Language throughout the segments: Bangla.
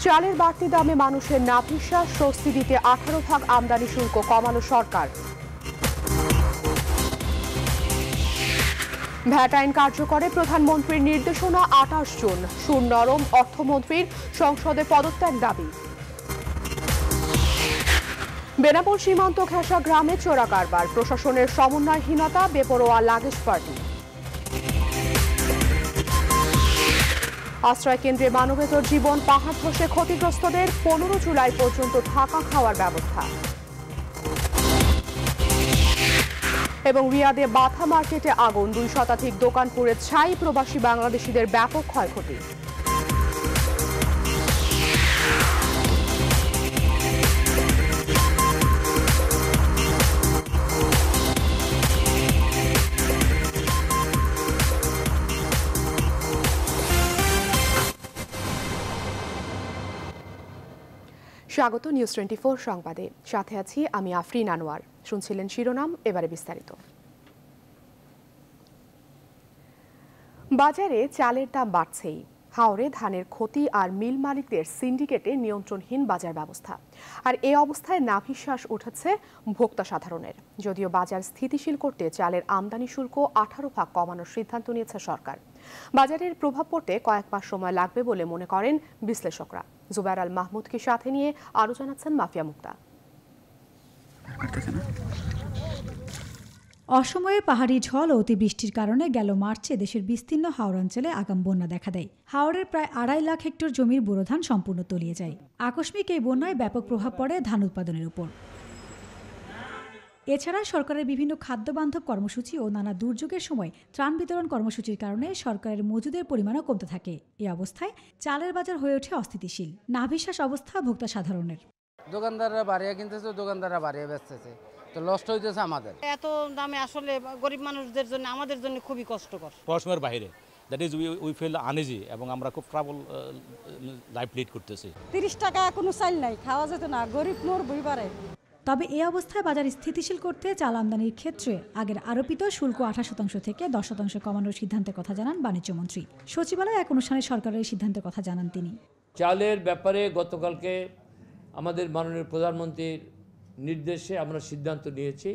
চালের বাড়তি দামে মানুষের নাভিশ্বাস, স্বস্তি দিতে 18 ভাগ আমদানি শুল্ক কমালো সরকার। ভ্যাট আইন কার্যকরে প্রধানমন্ত্রীর নির্দেশনা, 28 জুন। সুর নরম, অর্থমন্ত্রীর সংসদে পদত্যাগ দাবি। বেনাপোল সীমান্ত ঘেঁষা গ্রামে চোরা কারবার, প্রশাসনের সমন্বয়হীনতা, বেপরোয়া লাগেজ পার্টি। আশ্রয় কেন্দ্রে মানবেতর জীবন, পাহাড় ধসে ক্ষতিগ্রস্তদের 15 জুলাই পর্যন্ত থাকা খাওয়ার ব্যবস্থা। এবং রিয়াদে বাথা মার্কেটে আগুন, 2 শতাধিক দোকান পুড়ে ছাই, প্রবাসী বাংলাদেশিদের ব্যাপক ক্ষয়ক্ষতি। স্বাগত নিউজ 24 সংবাদে, সাথে আছি আমি আফরিন আনোয়ার। শুনছিলেন শিরোনাম, এবারে বিস্তারিত। বাজারে চালের দাম বাড়ছেই। হাওরে ধানের ক্ষতি আর মিল মালিকদের সিন্ডিকেটে নিয়ন্ত্রণহীন বাজার ব্যবস্থা। আর এই অবস্থায় নাভিশ্বাস উঠেছে ভোক্তা সাধারণের। যদিও বাজার স্থিতিশীল করতে চালের আমদানি শুল্ক 18 ভাগ কমানোর সিদ্ধান্ত নিয়েছে সরকার। বাজারের প্রভাব পড়তে কয়েক মাস সময় লাগবে বলে মনে করেন বিশ্লেষকরা। জুবাইর আল মাহমুদকে সাথে নিয়ে আরো জানাচ্ছেন মাফিয়া মুক্তা। অসময়ে পাহাড়ি ঝড় ও অতিবৃষ্টির কারণে গেল মার্চে দেশের বিস্তীর্ণ হাওড় অঞ্চলে আগাম বন্যা দেখা দেয়। হাওড়ের প্রায় 2.5 লাখ হেক্টর জমির বোরো ধান সম্পূর্ণ তলিয়ে যায়। আকস্মিক এই বন্যায় ব্যাপক প্রভাব পড়ে ধান উৎপাদনের উপর। এছাড়া সরকারের বিভিন্ন খাদ্যবান্ধব কর্মসূচি ও নানা দুর্যোগের সময় ত্রাণ বিতরণ কর্মসূচির কারণে সরকারের মজুদের পরিমাণও কমতে থাকে। এই অবস্থায় চালের বাজার হয়ে ওঠে অস্থিতিশীল। নাভিশ্বাস অবস্থা ভোক্তা সাধারণের। দোকানদাররা বাড়িয়ে কিনতেছে, দোকানদাররা বাড়িয়ে বেচতেছে, তো লস্ট হইতেছে আমাদের। এত দামে আসলে গরিব মানুষদের জন্য, আমাদের জন্য খুবই কষ্টকর। পড়াশোনার বাইরে that is we feel uneasy এবং আমরা খুব ট্রাবল লাইফ লিড করতেছি। 30 টাকা কোনো চাল নাই, খাওয়া যেত না, গরিব মরবই পারে। তবে এই অবস্থায় বাজার স্থিতিশীল করতে চাল আমদানির ক্ষেত্রে আগের আরোপিত শুল্ক 18% থেকে 10% কমানোর সিদ্ধান্তের কথা জানান বাণিজ্যমন্ত্রী। সচিবালয়ে এক অনুষ্ঠানে সরকারের এই সিদ্ধান্তের কথা জানান তিনি। চালের ব্যাপারে গতকালকে আমাদের মাননীয় প্রধানমন্ত্রীর নির্দেশে আমরা সিদ্ধান্ত নিয়েছি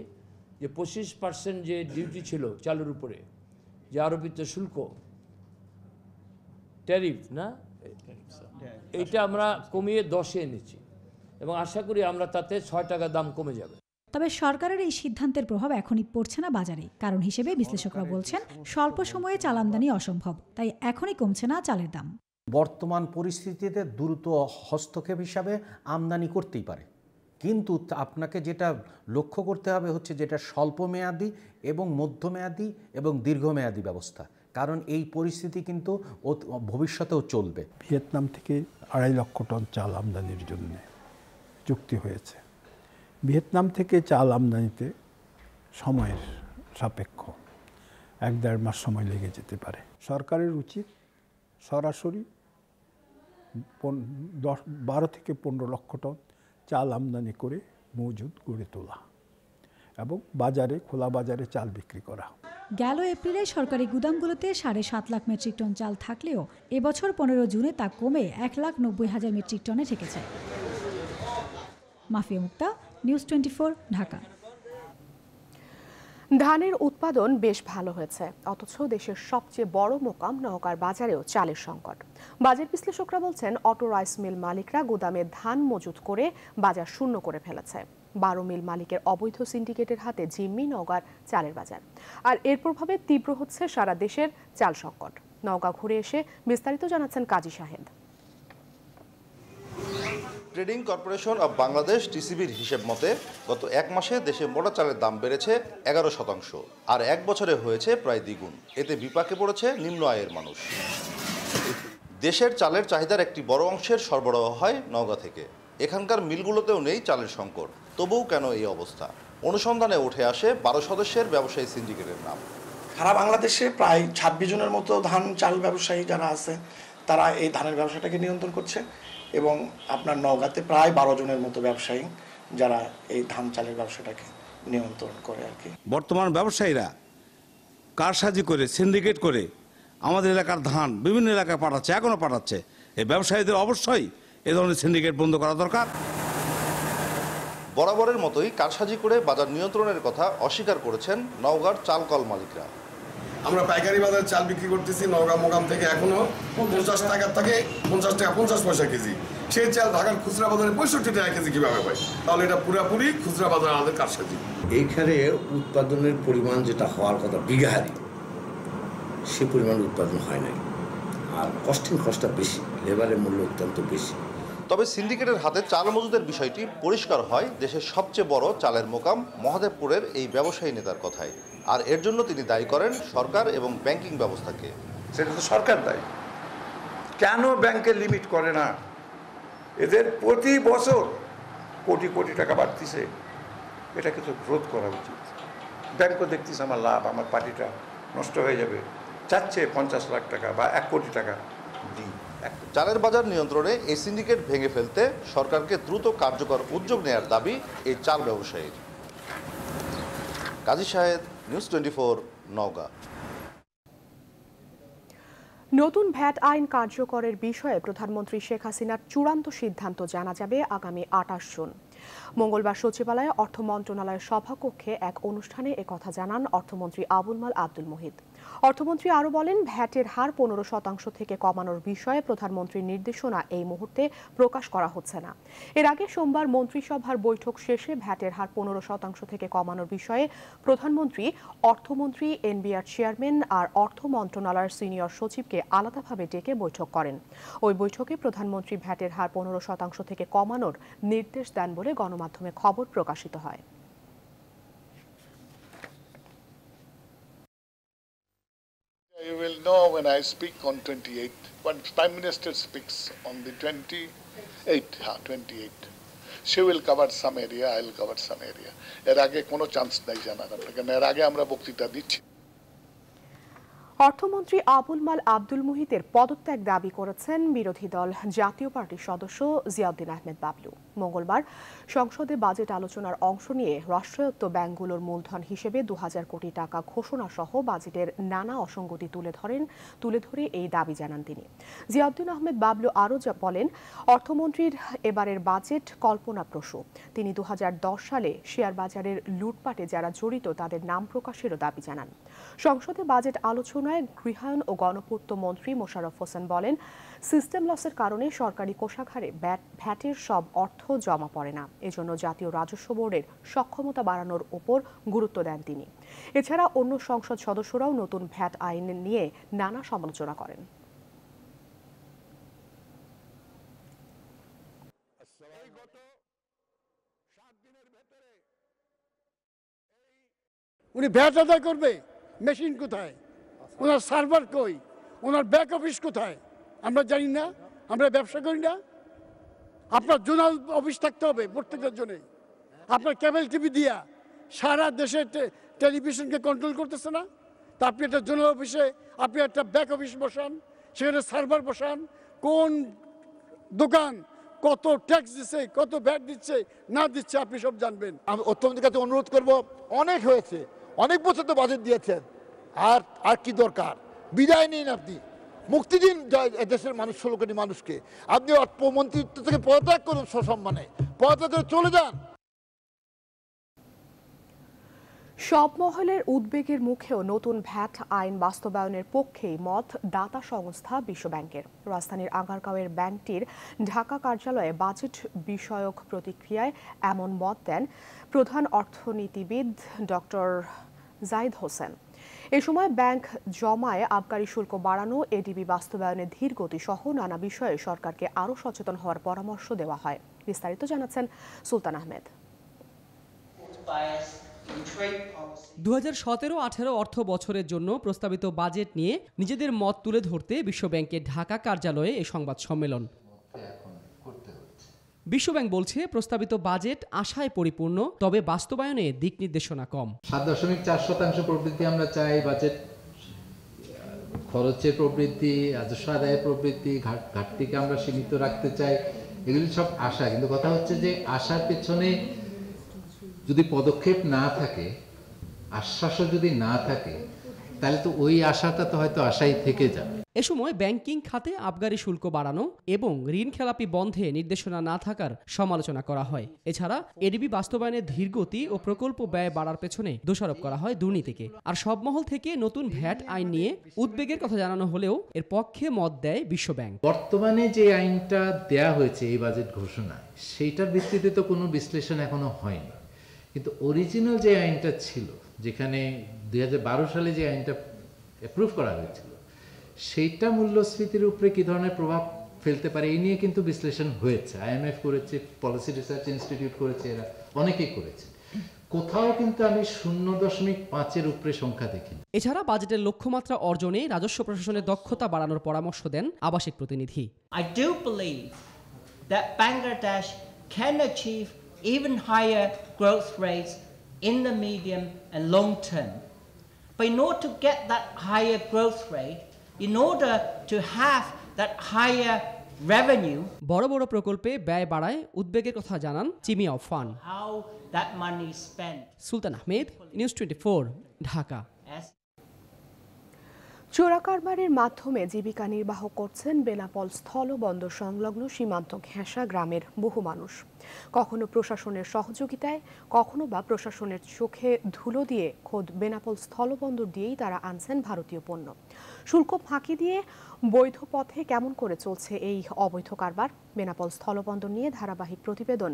যে 25% যে ডিউটি ছিল চালের উপরে, যে আরোপিত শুল্ক ট্যারিফ না, এইটা আমরা কমিয়ে 10-এ এনেছি এবং আশা করি আমরা তাতে 6 টাকা দাম কমে যাবে। তবে সরকারের এই সিদ্ধান্তের প্রভাব এখনই পড়ছে না বাজারে। কারণ হিসেবে বিশ্লেষকরা বলছেন, স্বল্প সময়ে চাল আমদানি অসম্ভব, তাই এখনই কমছে না চালের দাম। বর্তমান পরিস্থিতিতে দ্রুত হস্তক্ষেপ হিসাবে আমদানি করতেই পারে, কিন্তু আপনাকে যেটা লক্ষ্য করতে হবে হচ্ছে যেটা স্বল্পমেয়াদী এবং মধ্যমেয়াদী এবং দীর্ঘমেয়াদী ব্যবস্থা, কারণ এই পরিস্থিতি কিন্তু ভবিষ্যতেও চলবে। ভিয়েতনাম থেকে 2.5 লক্ষ টন চাল আমদানির জন্য চুক্তি হয়েছে। ভিয়েতনাম থেকে চাল আমদানিতে সময়ের সাপেক্ষ 1-1.5 মাস সময় লেগে যেতে পারে। সরকারের উচিত সরাসরি 12 থেকে 15 লক্ষ টন চাল আমদানি করে মজুদ গড়ে তোলা এবং বাজারে, খোলা বাজারে চাল বিক্রি করা। গেল এপ্রিলে সরকারি গুদামগুলোতে 7.5 লাখ মেট্রিক টন চাল থাকলেও এবছর 15 জুনে তা কমে 1,90,000 মেট্রিক টনে ঠেকেছে। মাফিয়া মুক্তা, নিউজ 24, ঢাকা। ধানের উৎপাদন বেশ ভালো হয়েছে, অথচ দেশের সবচেয়ে বড় মোকাম নওগাঁর বাজারেও চালের সংকট। বাজার বিশ্লেষকরা বলছেন, অটো রাইস মিল মালিকরা গুদামে ধান মজুত করে বাজার শূন্য করে ফেলেছে। 12 মিল মালিকের অবৈধ সিন্ডিকেটের হাতে জিম্মি নওগাঁর চালের বাজার। আর এর প্রভাবে তীব্র হচ্ছে সারা দেশের চাল সংকট। নওগাঁ ঘুরে এসে বিস্তারিত জানাচ্ছেন Kazi Shahed. Trading corporation of Bangladesh টিসিবির হিসেব মতে গত 1 মাসে দেশে মোটা চালের দাম বেড়েছে 11%, আর 1 বছরে হয়েছে প্রায় দ্বিগুণ। এতে বিপাকে পড়েছে নিম্ন আয়ের মানুষ। দেশের চালের চাহিদার একটি বড় অংশের সরবরাহ হয় নওগাঁ থেকে। এখানকার মিলগুলোতেও নেই চালের সংকট। তবুও কেন এই অবস্থা? অনুসন্ধানে উঠে আসে 12 সদস্যের ব্যবসায়ী সিন্ডিকেটের নাম। সারা বাংলাদেশে প্রায় 26 জনের মতো ধান চাল ব্যবসায়ী যারা আছে, তারা এই ধানের ব্যবসাটাকে নিয়ন্ত্রণ করছে এবং আপনার নওগাঁতে প্রায় 12 জনের মতো ব্যবসায়ী যারা এই ধান চালের ব্যবসাটাকে নিয়ন্ত্রণ করে আর কি। বর্তমান ব্যবসায়ীরা কারসাজি করে, সিন্ডিকেট করে আমাদের এলাকার ধান বিভিন্ন এলাকায় পাঠাচ্ছে, এখনও পাঠাচ্ছে। এই ব্যবসায়ীদের অবশ্যই এ ধরনের সিন্ডিকেট বন্ধ করা দরকার। বরাবরের মতোই কারসাজি করে বাজার নিয়ন্ত্রণের কথা অস্বীকার করেছেন নওগাঁর চাল কল মালিকরা। আমরা পাইকারি বাজারে চাল বিক্রি করতেছি নওগাঁ মোকাম থেকে এখনো 50 টাকা থেকে 50 টাকা 50 পয়সা কেজি। সেই চাল ঢাকার খুচরা বাজারে 65 টাকা কেজি কিভাবে পাই? তাহলে এটা পুরোপুরি খুচরা বাজার আমাদের কারসাজি। এইখানে উৎপাদনের পরিমাণ যেটা হওয়ার কথা বিঘাহারি, সে পরিমাণ উৎপাদন হয় নাই। আর কস্টিং কস্টটা বেশি, লেবারের মূল্য অত্যন্ত বেশি। তবে সিন্ডিকেটের হাতে চাল মজুদের বিষয়টি পরিষ্কার হয় দেশের সবচেয়ে বড় চালের মোকাম মহাদেবপুরের এই ব্যবসায়ী নেতার কথায়। আর এর জন্য তিনি দায়ী করেন সরকার এবং ব্যাংকিং ব্যবস্থাকে। সেটা তো সরকার দায়ী। কেন ব্যাংকে লিমিট করে না? এদের প্রতি বছর কোটি কোটি টাকা বাড়তিছে, এটাকে তো রোধ করা উচিত। ব্যাংকও দেখতেছে আমার লাভ, আমার পার্টিটা নষ্ট হয়ে যাবে, চাচ্ছে 50 লাখ টাকা বা 1 কোটি টাকা দিই। চালের বাজার নিয়ন্ত্রণে এই সিন্ডিকেট ভেঙে ফেলতে সরকারকে দ্রুত কার্যকর উদ্যোগ নেয়ার দাবি এই চাল ব্যবসায়ীর। কাজী শাহেদ, নিউজ 24, নওগাঁ। নতুন ভ্যাট আইন কার্যকরের বিষয়ে প্রধানমন্ত্রী শেখ হাসিনার চূড়ান্ত সিদ্ধান্ত জানা যাবে আগামী 28 জুন। মঙ্গলবার সচিবালয়ে অর্থ মন্ত্রণালয়ের সভাকক্ষে এক অনুষ্ঠানে একথা জানান অর্থমন্ত্রী আবুল মাল আব্দুল মুহিত। অর্থমন্ত্রী আরও বলেন, ভ্যাটের হার 15% থেকে কমানোর বিষয়ে প্রধানমন্ত্রীর নির্দেশনা এই মুহূর্তে প্রকাশ করা হচ্ছে না। এর আগে সোমবার মন্ত্রিসভার বৈঠক শেষে ভ্যাটের হার 15% থেকে কমানোর বিষয়ে প্রধানমন্ত্রী, অর্থমন্ত্রী, এনবিআর চেয়ারম্যান আর অর্থ মন্ত্রণালয়ের সিনিয়র সচিবকে আলাদাভাবে ডেকে বৈঠক করেন। ওই বৈঠকে প্রধানমন্ত্রী ভ্যাটের হার 15% থেকে কমানোর নির্দেশ দেন বলে গণমাধ্যমে খবর প্রকাশিত হয়। You will know when I speak on 28, when Prime Minister speaks on the 28, she will cover some area, I will cover some area. এর আগে কোনো চান্স নাই জানার আপনাকে, এর আগে আমরা বক্তৃতা দিচ্ছি। অর্থমন্ত্রী আবুল মাল আব্দুল মুহিতের পদত্যাগ দাবি করেছেন বিরোধী দল জাতীয় পার্টির সদস্য জিয়াউদ্দিন আহমেদ বাবলু। মঙ্গলবার সংসদে বাজেট আলোচনার অংশ নিয়ে রাষ্ট্রায়ত্ত ব্যাংকগুলোর মূলধন হিসেবে 2000 কোটি টাকা ঘোষণা সহ বাজেটের নানা অসঙ্গতি তুলে ধরে এই দাবি জানান তিনি। জিয়াউদ্দিন আহমেদ বাবলু আরও বলেন, অর্থমন্ত্রীর এবারের বাজেট কল্পনাপ্রসূ। তিনি 2010 সালে শেয়ার বাজারের লুটপাটে যারা জড়িত তাদের নাম প্রকাশেরও দাবি জানান। সংসদে বাজেট আলোচনায় গৃহায়ন ও গণপূর্ত মন্ত্রী মোশাররফ হোসেন বলেন, সিস্টেম লসের কারণে সরকারি কোষাগারে ভ্যাটের সব অর্থ জমা পড়ে না। এজন্য জাতীয় রাজস্ব বোর্ডের সক্ষমতা বাড়ানোর উপর গুরুত্ব দেন তিনি। এছাড়া অন্য সংসদ সদস্যরাও নতুন ভ্যাট আইন নিয়ে নানা সমালোচনা করেন। উনি ভ্যাট আদায় করবে, মেশিন কোথায়, ওনার সার্ভার কই, ওনার ব্যাক অফিস কোথায় আমরা জানি না, আমরা ব্যবসা করি না। আপনার জোনাল অফিস থাকতে হবে প্রত্যেকটার জন্য। আপনার কেবল টিভি দিয়া সারা দেশের টেলিভিশনকে কন্ট্রোল করতেছে না, তা আপনি একটা জোনাল অফিসে আপনি একটা ব্যাক অফিস বসান, সেখানে সার্ভার বসান, কোন দোকান কত ট্যাক্স দিচ্ছে, কত ভ্যাট দিচ্ছে না দিচ্ছে আপনি সব জানবেন। আমি অর্থমন্ত্রীর কাছে অনুরোধ করব, অনেক হয়েছে, অনেক বছর তো বাজেট দিয়েছেন, আর কি দরকার? বিদায় নিন, আপনি মুক্তি দিন দেশের মানুষ, 16 কোটি মানুষকে। আপনি অর্থমন্ত্রিত্ব থেকে পদত্যাগ করুন, সসম্মানে পদত্যাগ করে চলে যান। সব মহলের উদ্বেগের মুখেও নতুন ভ্যাট আইন বাস্তবায়নের পক্ষেই মত দাতা সংস্থা বিশ্বব্যাংকের। রাজধানীর আগারগাঁওয়ের ব্যাংকটির ঢাকা কার্যালয়ে বাজেট বিষয়ক প্রতিক্রিয়ায় এমন মত দেন প্রধান অর্থনীতিবিদ ডক্টর জাহিদ হোসেন। এ সময় ব্যাংক জমায় আবকারি শুল্ক বাড়ানো, এডিবি বাস্তবায়নের ধীর গতি সহ নানা বিষয়ে সরকারকে আরও সচেতন হওয়ার পরামর্শ দেওয়া হয়। বিস্তারিত জানাচ্ছেন সুলতান আহমেদ। 2017-18 অর্থ বছরের জন্য প্রস্তাবিত বাজেট নিয়ে নিজেদের মত তুলে ধরতে বিশ্বব্যাংকের ঢাকা কার্যালয়ে এই সংবাদ সম্মেলন। বিশ্বব্যাংক বলছে, প্রস্তাবিত বাজেট আশায় পরিপূর্ণ, তবে বাস্তবায়নে দিক নির্দেশনা কম। 7.4% প্রবৃদ্ধি আমরা চাই, বাজেট খরচের প্রবৃদ্ধি, রাজস্ব আদায়ের প্রবৃদ্ধি, ঘাটতিকে আমরা সীমিত রাখতে চাই। এগুলি সব আশা, কিন্তু কথা হচ্ছে যে আশার পেছনে যদি পদক্ষেপ না থাকে, আশ্বাসও যদি না থাকে, তাহলে তো ওই আশাটা তো হয়তো আশাই থেকে যাবে। এ সময় ব্যাংকিং খাতে আবগারি শুল্ক বাড়ানো এবং ঋণ খেলাপি বন্ধে নির্দেশনা না থাকার সমালোচনা করা হয়। এছাড়া এডিবি বাস্তবায়নের ধীরগতি ও প্রকল্প ব্যয় বাড়ার পেছনে দোষারোপ করা হয় দুর্নীতিকে। আর সব মহল থেকে নতুন ভ্যাট আইন নিয়ে উদ্বেগের কথা জানানো হলেও এর পক্ষে মত দেয় বিশ্বব্যাংক। বর্তমানে যে আইনটা দেয়া হয়েছে এই বাজেট ঘোষণায়, সেইটার ভিত্তিতে তো কোনো বিশ্লেষণ এখনো হয়নি, কিন্তু অরিজিনাল যে আইনটা ছিল, যেখানে 2012 সালে যে আইনটা অ্যাপ্রুভ করা হয়েছিল, সেইটা মূল্যস্ফীতির উপরে কী ধরনের প্রভাব ফেলতে পারে এই নিয়ে কিন্তু বিশ্লেষণ হয়েছে। IMF করেছে, পলিসি রিসার্চ ইনস্টিটিউট করেছে, এরা অনেকেই করেছে। কোথাও কিন্তু আমি 0.5-এর উপরে সংখ্যা দেখি। এছাড়া বাজেটের লক্ষ্যমাত্রা অর্জনে রাজস্ব প্রশাসনের দক্ষতা বাড়ানোর পরামর্শ দেন আবাসিক প্রতিনিধি। I do believe that Bangladesh can achieve even higher growth rates in the medium and long term. But in order to get that higher growth rate, in order to have that higher revenue, বড় বড় প্রকল্পে ব্যয় বাড়ায় উদ্বেগের কথা জানান চিমিয়া fun. how that money is spent. Sultan Ahmed, news 24, Dhaka. চোরা কারবারের মাধ্যমে জীবিকা নির্বাহ করছেন বেনাপোল স্থলবন্দর সংলগ্ন সীমান্ত ঘেঁষা গ্রামের বহু মানুষ। কখনো প্রশাসনের সহযোগিতায়, কখনো বা প্রশাসনের চোখে ধুলো দিয়ে খোদ বেনাপোল স্থলবন্দর দিয়েই তারা আনছেন ভারতীয় পণ্য। শুল্ক ফাঁকি দিয়ে বৈধ পথে কেমন করে চলছে এই অবৈধ কারবার? বেনাপোল স্থলবন্দর নিয়ে ধারাবাহিক প্রতিবেদন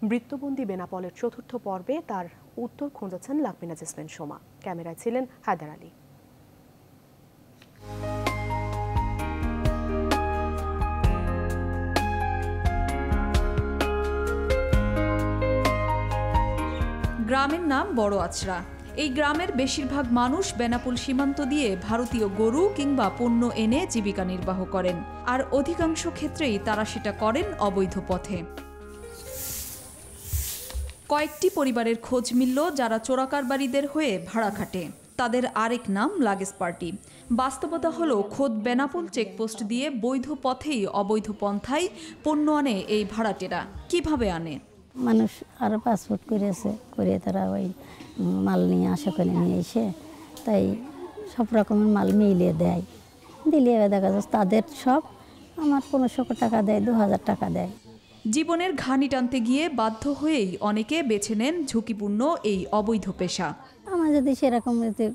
বৃত্তবন্দী বেনাপোলের 4র্থ পর্বে তার উত্তর খুঁজেছেন লাকমিনা জেসমিন সোমা। ক্যামেরায় ছিলেন হায়দার আলী। গ্রামের নাম বড় আচরা। এই গ্রামের বেশিরভাগ মানুষ বেনাপোল সীমান্ত দিয়ে ভারতীয় গরু কিংবা পণ্য এনে জীবিকা নির্বাহ করেন, আর অধিকাংশ ক্ষেত্রেই তারা সেটা করেন অবৈধ পথে। কয়েকটি পরিবারের খোঁজ মিলল যারা চোরাকারবারিদের হয়ে ভাড়া খাটে। তাদের আরেক নাম লাগেজ পার্টি। বাস্তবতা হলো খোদ বেনাপোল চেকপোস্ট দিয়ে বৈধ পথেই অবৈধ পন্থায় পণ্য আনে এই ভাড়াটেরা। কিভাবে আনে? মানুষ আরও পাসপোর্ট করেছে, করে তারা ওই মাল নিয়ে আশা করে নিয়ে এসে তাই সব রকমের মাল মিলিয়ে দেয়, দিলে দেখা যাচ্ছে তাদের সব আমার 1500 টাকা দেয়, 2000 টাকা দেয়। জীবনের ঘানি টানতে গিয়ে বাধ্য হয়েই অনেকে বেছে নেন ঝুঁকিপূর্ণ এই অবৈধ পেশা। আমার যদি সেরকম যদি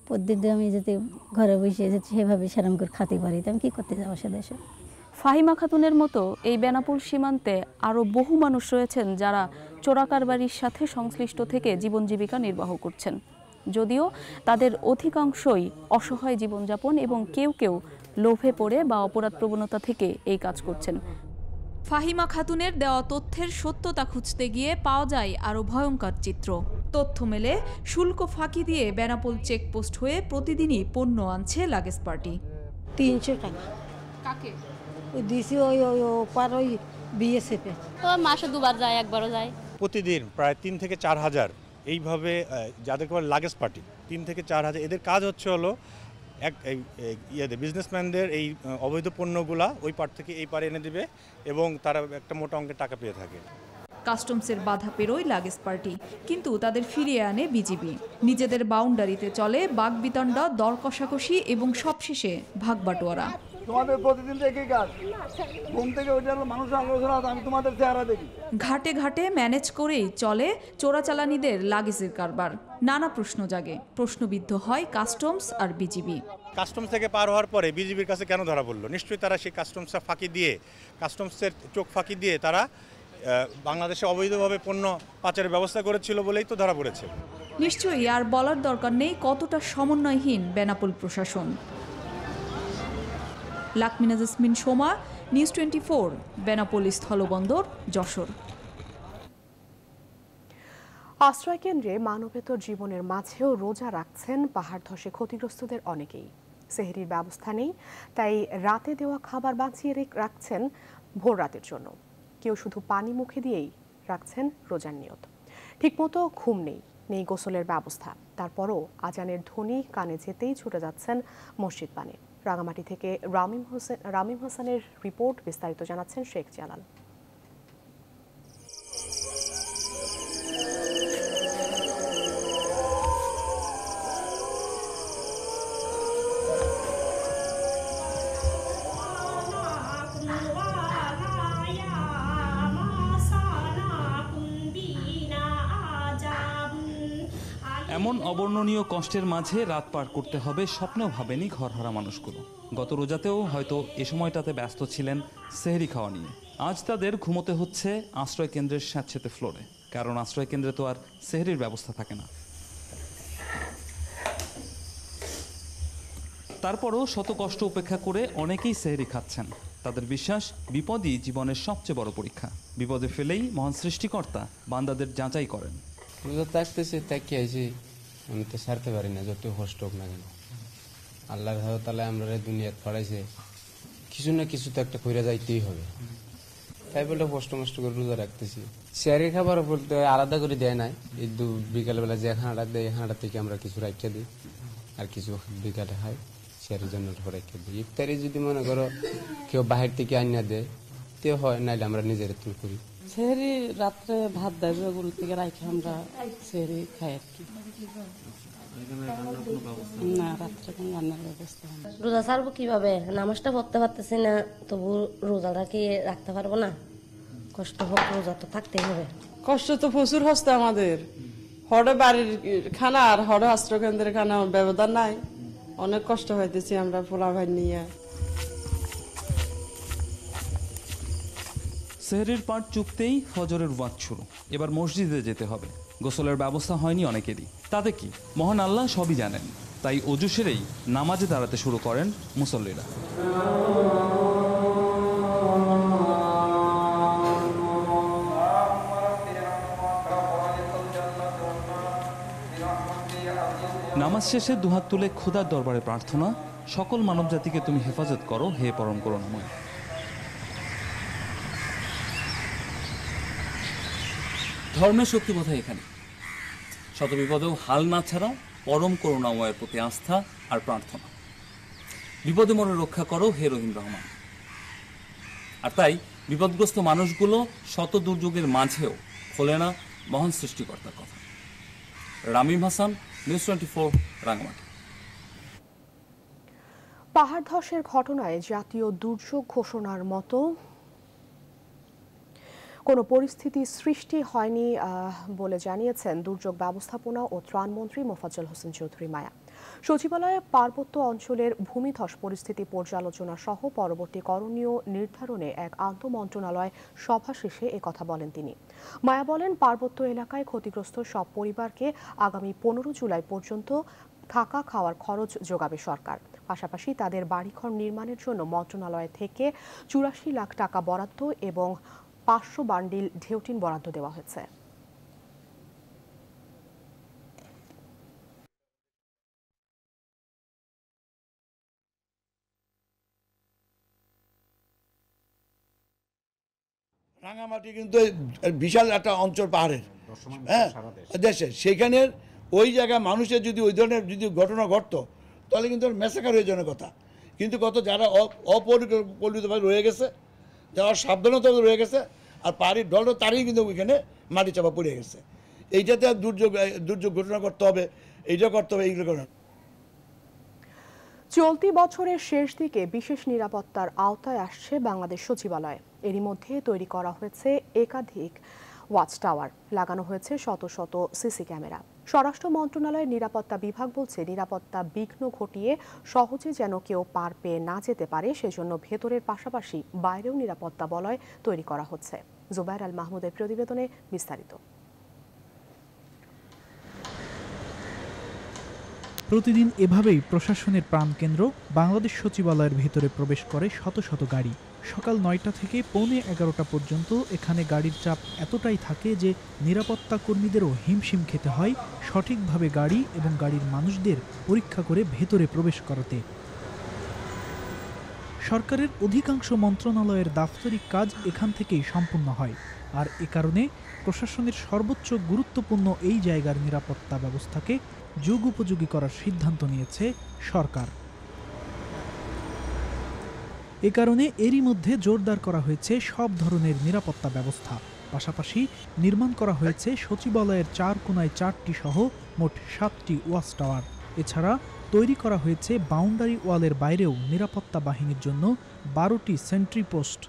পদ্ধতি আমি যদি ঘরে বসে যদি সেভাবে সেরকম করে খাতে পারি, তো আমি কী করতে যাবো সে দেশে? ফাহিমা খাতুনের মতো এই বেনাপোল সীমান্তে আরও বহু মানুষ রয়েছেন যারা চোরাকারবারির সাথে সংশ্লিষ্ট থেকে জীবন জীবিকা নির্বাহ করছেন। যদিও তাদের অধিকাংশই অসহায় জীবনযাপন এবং কেউ কেউ লোভে পড়ে বা অপরাধ প্রবণতা থেকে এই কাজ করছেন। ফাহিমা খাতুনের দেওয়া তথ্যের সত্যতা খুঁজতে গিয়ে পাওয়া যায় আরও ভয়ঙ্কর চিত্র। তথ্য মেলে শুল্ক ফাঁকি দিয়ে বেনাপোল চেকপোস্ট হয়ে প্রতিদিনই পণ্য আনছে লাগেজ পার্টি। 300 টাকা। কাকে? দিছি ওই পার ওই বিএসএফে। তো মাসে দুবার যায়, একবারও যায়। প্রতিদিন প্রায় 3 থেকে 4 হাজার এইভাবে যাদেরকে বলে লাগেজ পার্টি, 3 থেকে 4 হাজার। এদের কাজ হচ্ছে হলো বিজনেসম্যানদের এই অবৈধ পণ্যগুলা ওই পার থেকে এই পারে এনে দিবে এবং তারা একটা মোটা অঙ্কের টাকা পেয়ে থাকে। কাস্টমসের বাধা পেরোয় লাগেজ পার্টি, কিন্তু তাদের ফিরিয়ে আনে বিজিবি। নিজেদের বাউন্ডারিতে চলে বাগবিতণ্ডা, দর কষাকষি এবং সবশেষে ভাগবাটোয়ারা। তোমাদের প্রতিদিন দেখি কাজ, ঘুম থেকে ওইটা মানুষ আলোচনা, আমি তোমাদের চেহারা দেখি। ঘাটে ঘাটে ম্যানেজ করেই চলে চোরাচালানিদের লাগেজের কারবার। নানা প্রশ্ন জাগে, প্রশ্নবিদ্ধ হয় কাস্টমস আর বিজিবি। কাস্টমস থেকে পার হওয়ার পরে বিজিবির কাছে কেন ধরা পড়লো? নিশ্চয়ই তারা সেই কাস্টমসটা ফাঁকি দিয়ে, কাস্টমসের চোখ ফাঁকি দিয়ে তারা বাংলাদেশে অবৈধভাবে পণ্য পাচারের ব্যবস্থা করেছিল বলেই তো ধরা পড়েছে। নিশ্চয়ই আর বলার দরকার নেই কতটা সমন্বয়হীন বেনাপোল প্রশাসন। লাকমিনা জেসমিন সোমা, নিউজ 24, বেনাপোল স্থলবন্দর, যশোর। আশ্রয় কেন্দ্রে মানবেতর জীবনের মাঝেও রোজা রাখছেন পাহাড় ধসে ক্ষতিগ্রস্তদের অনেকেই। সেহরির ব্যবস্থা নেই, তাই রাতে দেওয়া খাবার বাঁচিয়ে রাখছেন ভোর রাতের জন্য। কেউ শুধু পানি মুখে দিয়েই রাখছেন রোজার নিয়ত। ঠিকমতো ঘুম নেই, নেই গোসলের ব্যবস্থা। তারপরও আজানের ধ্বনি কানে যেতেই ছুটে যাচ্ছেন মসজিদ পানে। রাঙামাটি থেকে রামিম হোসেনের রিপোর্ট, বিস্তারিত জানাচ্ছেন শেখ জালাল। এমন অবর্ণনীয় কষ্টের মাঝে রাত পার করতে হবে স্বপ্নেও ভাবেনি ঘরহারা মানুষগুলো। গত রোজাতেও হয়তো এ সময়টাতে ব্যস্ত ছিলেন সেহরি খাওয়া নিয়ে। আজ তাদের ঘুমোতে হচ্ছে আশ্রয় কেন্দ্রের স্যাঁতসেঁতে ফ্লোরে, কারণ আশ্রয় কেন্দ্রে তো আর সেহরির ব্যবস্থা থাকে না। তারপরও শত কষ্ট উপেক্ষা করে অনেকেই সেহরি খাচ্ছেন। তাদের বিশ্বাস, বিপদই জীবনের সবচেয়ে বড় পরীক্ষা। বিপদে ফেলেই মহান সৃষ্টিকর্তা বান্দাদের যাচাই করেন। থাকতেছে তাকিয়েছি, আমি তো ছাড়তে পারি না, যত কষ্ট হোক না কেন। আল্লাহর তাআলা আমরা দুনিয়াতে পড়াইছে, কিছু না কিছু তো একটা কইরা যাইতেই হবে। তাই বলে কষ্ট করে রোজা রাখতেছি। শেয়ারের খাবার বলতে আলাদা করে দেয় নাই, এই বিকালবেলা যে খানাটা দেয় খানাটা থেকে আমরা কিছু রাখিয়ে দিই, আর কিছু বিকালে খাই, শেয়ারের জন্য রাখিয়ে দিই। ইফতারি যদি মনে করো কেউ বাহির থেকে আনিয়া দেয় তে হয়, নাইলে আমরা নিজের তুল করি। সেহরি রাত্রে ভাত দেয়, ওগুলো থেকে রাখে আমরা সেহরি খাই আর কি। না, রাত্রে কোনো রান্নার ব্যবস্থা হয় না। রোজা ছাড়বো কিভাবে? নামাজটা পড়তে পারতেছি না, তবু রোজাটা কি রাখতে পারবো না? কষ্ট হোক, রোজা তো থাকতেই হবে। কষ্ট তো প্রচুর হচ্ছে আমাদের। হরে বাড়ির খানা আর হরে আশ্রয় কেন্দ্রের খানা ব্যবধান নাই, অনেক কষ্ট হইতেছি আমরা পোলা ভাই নিয়ে। সেহরির পাট চুকতেই ফজরের ওয়াজ শুরু। এবার মসজিদে যেতে হবে। গোসলের ব্যবস্থা হয়নি অনেকেরই। তাতে কি, মহান আল্লাহ সবই জানেন। তাই অজু সেরেই নামাজে দাঁড়াতে শুরু করেন মুসল্লিরা। নামাজ শেষে দুহাত তুলে খোদার দরবারে প্রার্থনা, সকল মানব জাতিকে তুমি হেফাজত করো হে পরম করুণাময়। ধর্মের শক্তি বোধহয় এখানে। শত বিপদেও হাল না ছাড়া পরম করুণাময়ের প্রতি আস্থা আর প্রার্থনা। বিপদে মনে রক্ষা করো হে রহিম রহমান। আর তাই বিপদগ্রস্ত মানুষগুলো শত দুর্যোগের মাঝেও খোলে না মহান সৃষ্টিকর্তার কথা। রামিম হাসান, নিউজ 24, রাঙ্গামাটি। পাহাড় ধসের ঘটনায় জাতীয় দুর্যোগ ঘোষণার মতো কোনো পরিস্থিতি সৃষ্টি হয়নি বলে জানিয়েছেন দুর্যোগ ব্যবস্থাপনা ও ত্রাণমন্ত্রী মোফাজ্জল হোসেন চৌধুরী মায়া। সচিবালয়ে পার্বত্য অঞ্চলের ভূমিধস পরিস্থিতি পর্যালোচনা সহ পরবর্তী করণীয় নির্ধারণে এক আন্তঃমন্ত্রণালয় সভা শেষে একথা বলেন তিনি। মায়া বলেন, পার্বত্য এলাকায় ক্ষতিগ্রস্ত সব পরিবারকে আগামী 15 জুলাই পর্যন্ত থাকা খাওয়ার খরচ যোগাবে সরকার। পাশাপাশি তাদের বাড়িঘর নির্মাণের জন্য মন্ত্রণালয় থেকে 84 লাখ টাকা বরাদ্দ এবং 500 বান্ডিল ঢেউটিন বরাদ্দ দেওয়া হয়েছে। রাঙামাটি কিন্তু বিশাল একটা অঞ্চল পাহাড়ের, হ্যাঁ দেশে, সেখানে ওই জায়গায় মানুষের যদি ওই ধরনের যদি ঘটনা ঘটতো তাহলে কিন্তু ম্যাসাকার হয়ে যাওয়ার কথা। কিন্তু কত যারা অপরিকল্পিতভাবে রয়ে গেছে, যারা সাবধানতা রয়ে গেছে, আর পাহাড়ির ঢলটা তারই কিন্তু ওইখানে মাটি চাপা পড়ে গেছে। এইটাতে দুর্যোগ ঘটনা করতে হবে, এইটা করতে হবে, এইগুলো করে। চলতি বছরের শেষ দিকে বিশেষ নিরাপত্তার আওতায় আসছে বাংলাদেশ সচিবালয়। এরই মধ্যে তৈরি করা হয়েছে একাধিক ওয়াচ টাওয়ার, লাগানো হয়েছে শত শত সিসি ক্যামেরা। স্বরাষ্ট্র মন্ত্রণালয়ের নিরাপত্তা বিভাগ বলছে, নিরাপত্তা বিঘ্ন ঘটিয়ে সহজে যেন কেউ পার পেয়ে না যেতে পারে, সেজন্য ভেতরের পাশাপাশি বাইরেও নিরাপত্তা বলয় তৈরি করা হচ্ছে। জুবাইর আল মাহমুদের প্রতিবেদনে বিস্তারিত। প্রতিদিন এভাবেই প্রশাসনের প্রাণকেন্দ্র বাংলাদেশ সচিবালয়ের ভেতরে প্রবেশ করে শত শত গাড়ি। সকাল 9টা থেকে পৌনে 11টা পর্যন্ত এখানে গাড়ির চাপ এতটাই থাকে যে নিরাপত্তা কর্মীদেরও হিমশিম খেতে হয় সঠিকভাবে গাড়ি এবং গাড়ির মানুষদের পরীক্ষা করে ভেতরে প্রবেশ করাতে। সরকারের অধিকাংশ মন্ত্রণালয়ের দাপ্তরিক কাজ এখান থেকেই সম্পূর্ণ হয়, আর এ কারণে প্রশাসনের সর্বোচ্চ গুরুত্বপূর্ণ এই জায়গার নিরাপত্তা ব্যবস্থাকে যুগ উপযোগী করার সিদ্ধান্ত নিয়েছে সরকার। এ কারণে এরই মধ্যে জোরদার করা হয়েছে সব ধরনের নিরাপত্তা ব্যবস্থা। পাশাপাশি নির্মাণ করা হয়েছে সচিবালয়ের 4 কোণায় 4টি সহ মোট 7টি ওয়াচ টাওয়ার। এছাড়া তৈরি করা হয়েছে বাউন্ডারি ওয়ালের বাইরেও নিরাপত্তা বাহিনীর জন্য 12টি সেন্ট্রি পোস্ট।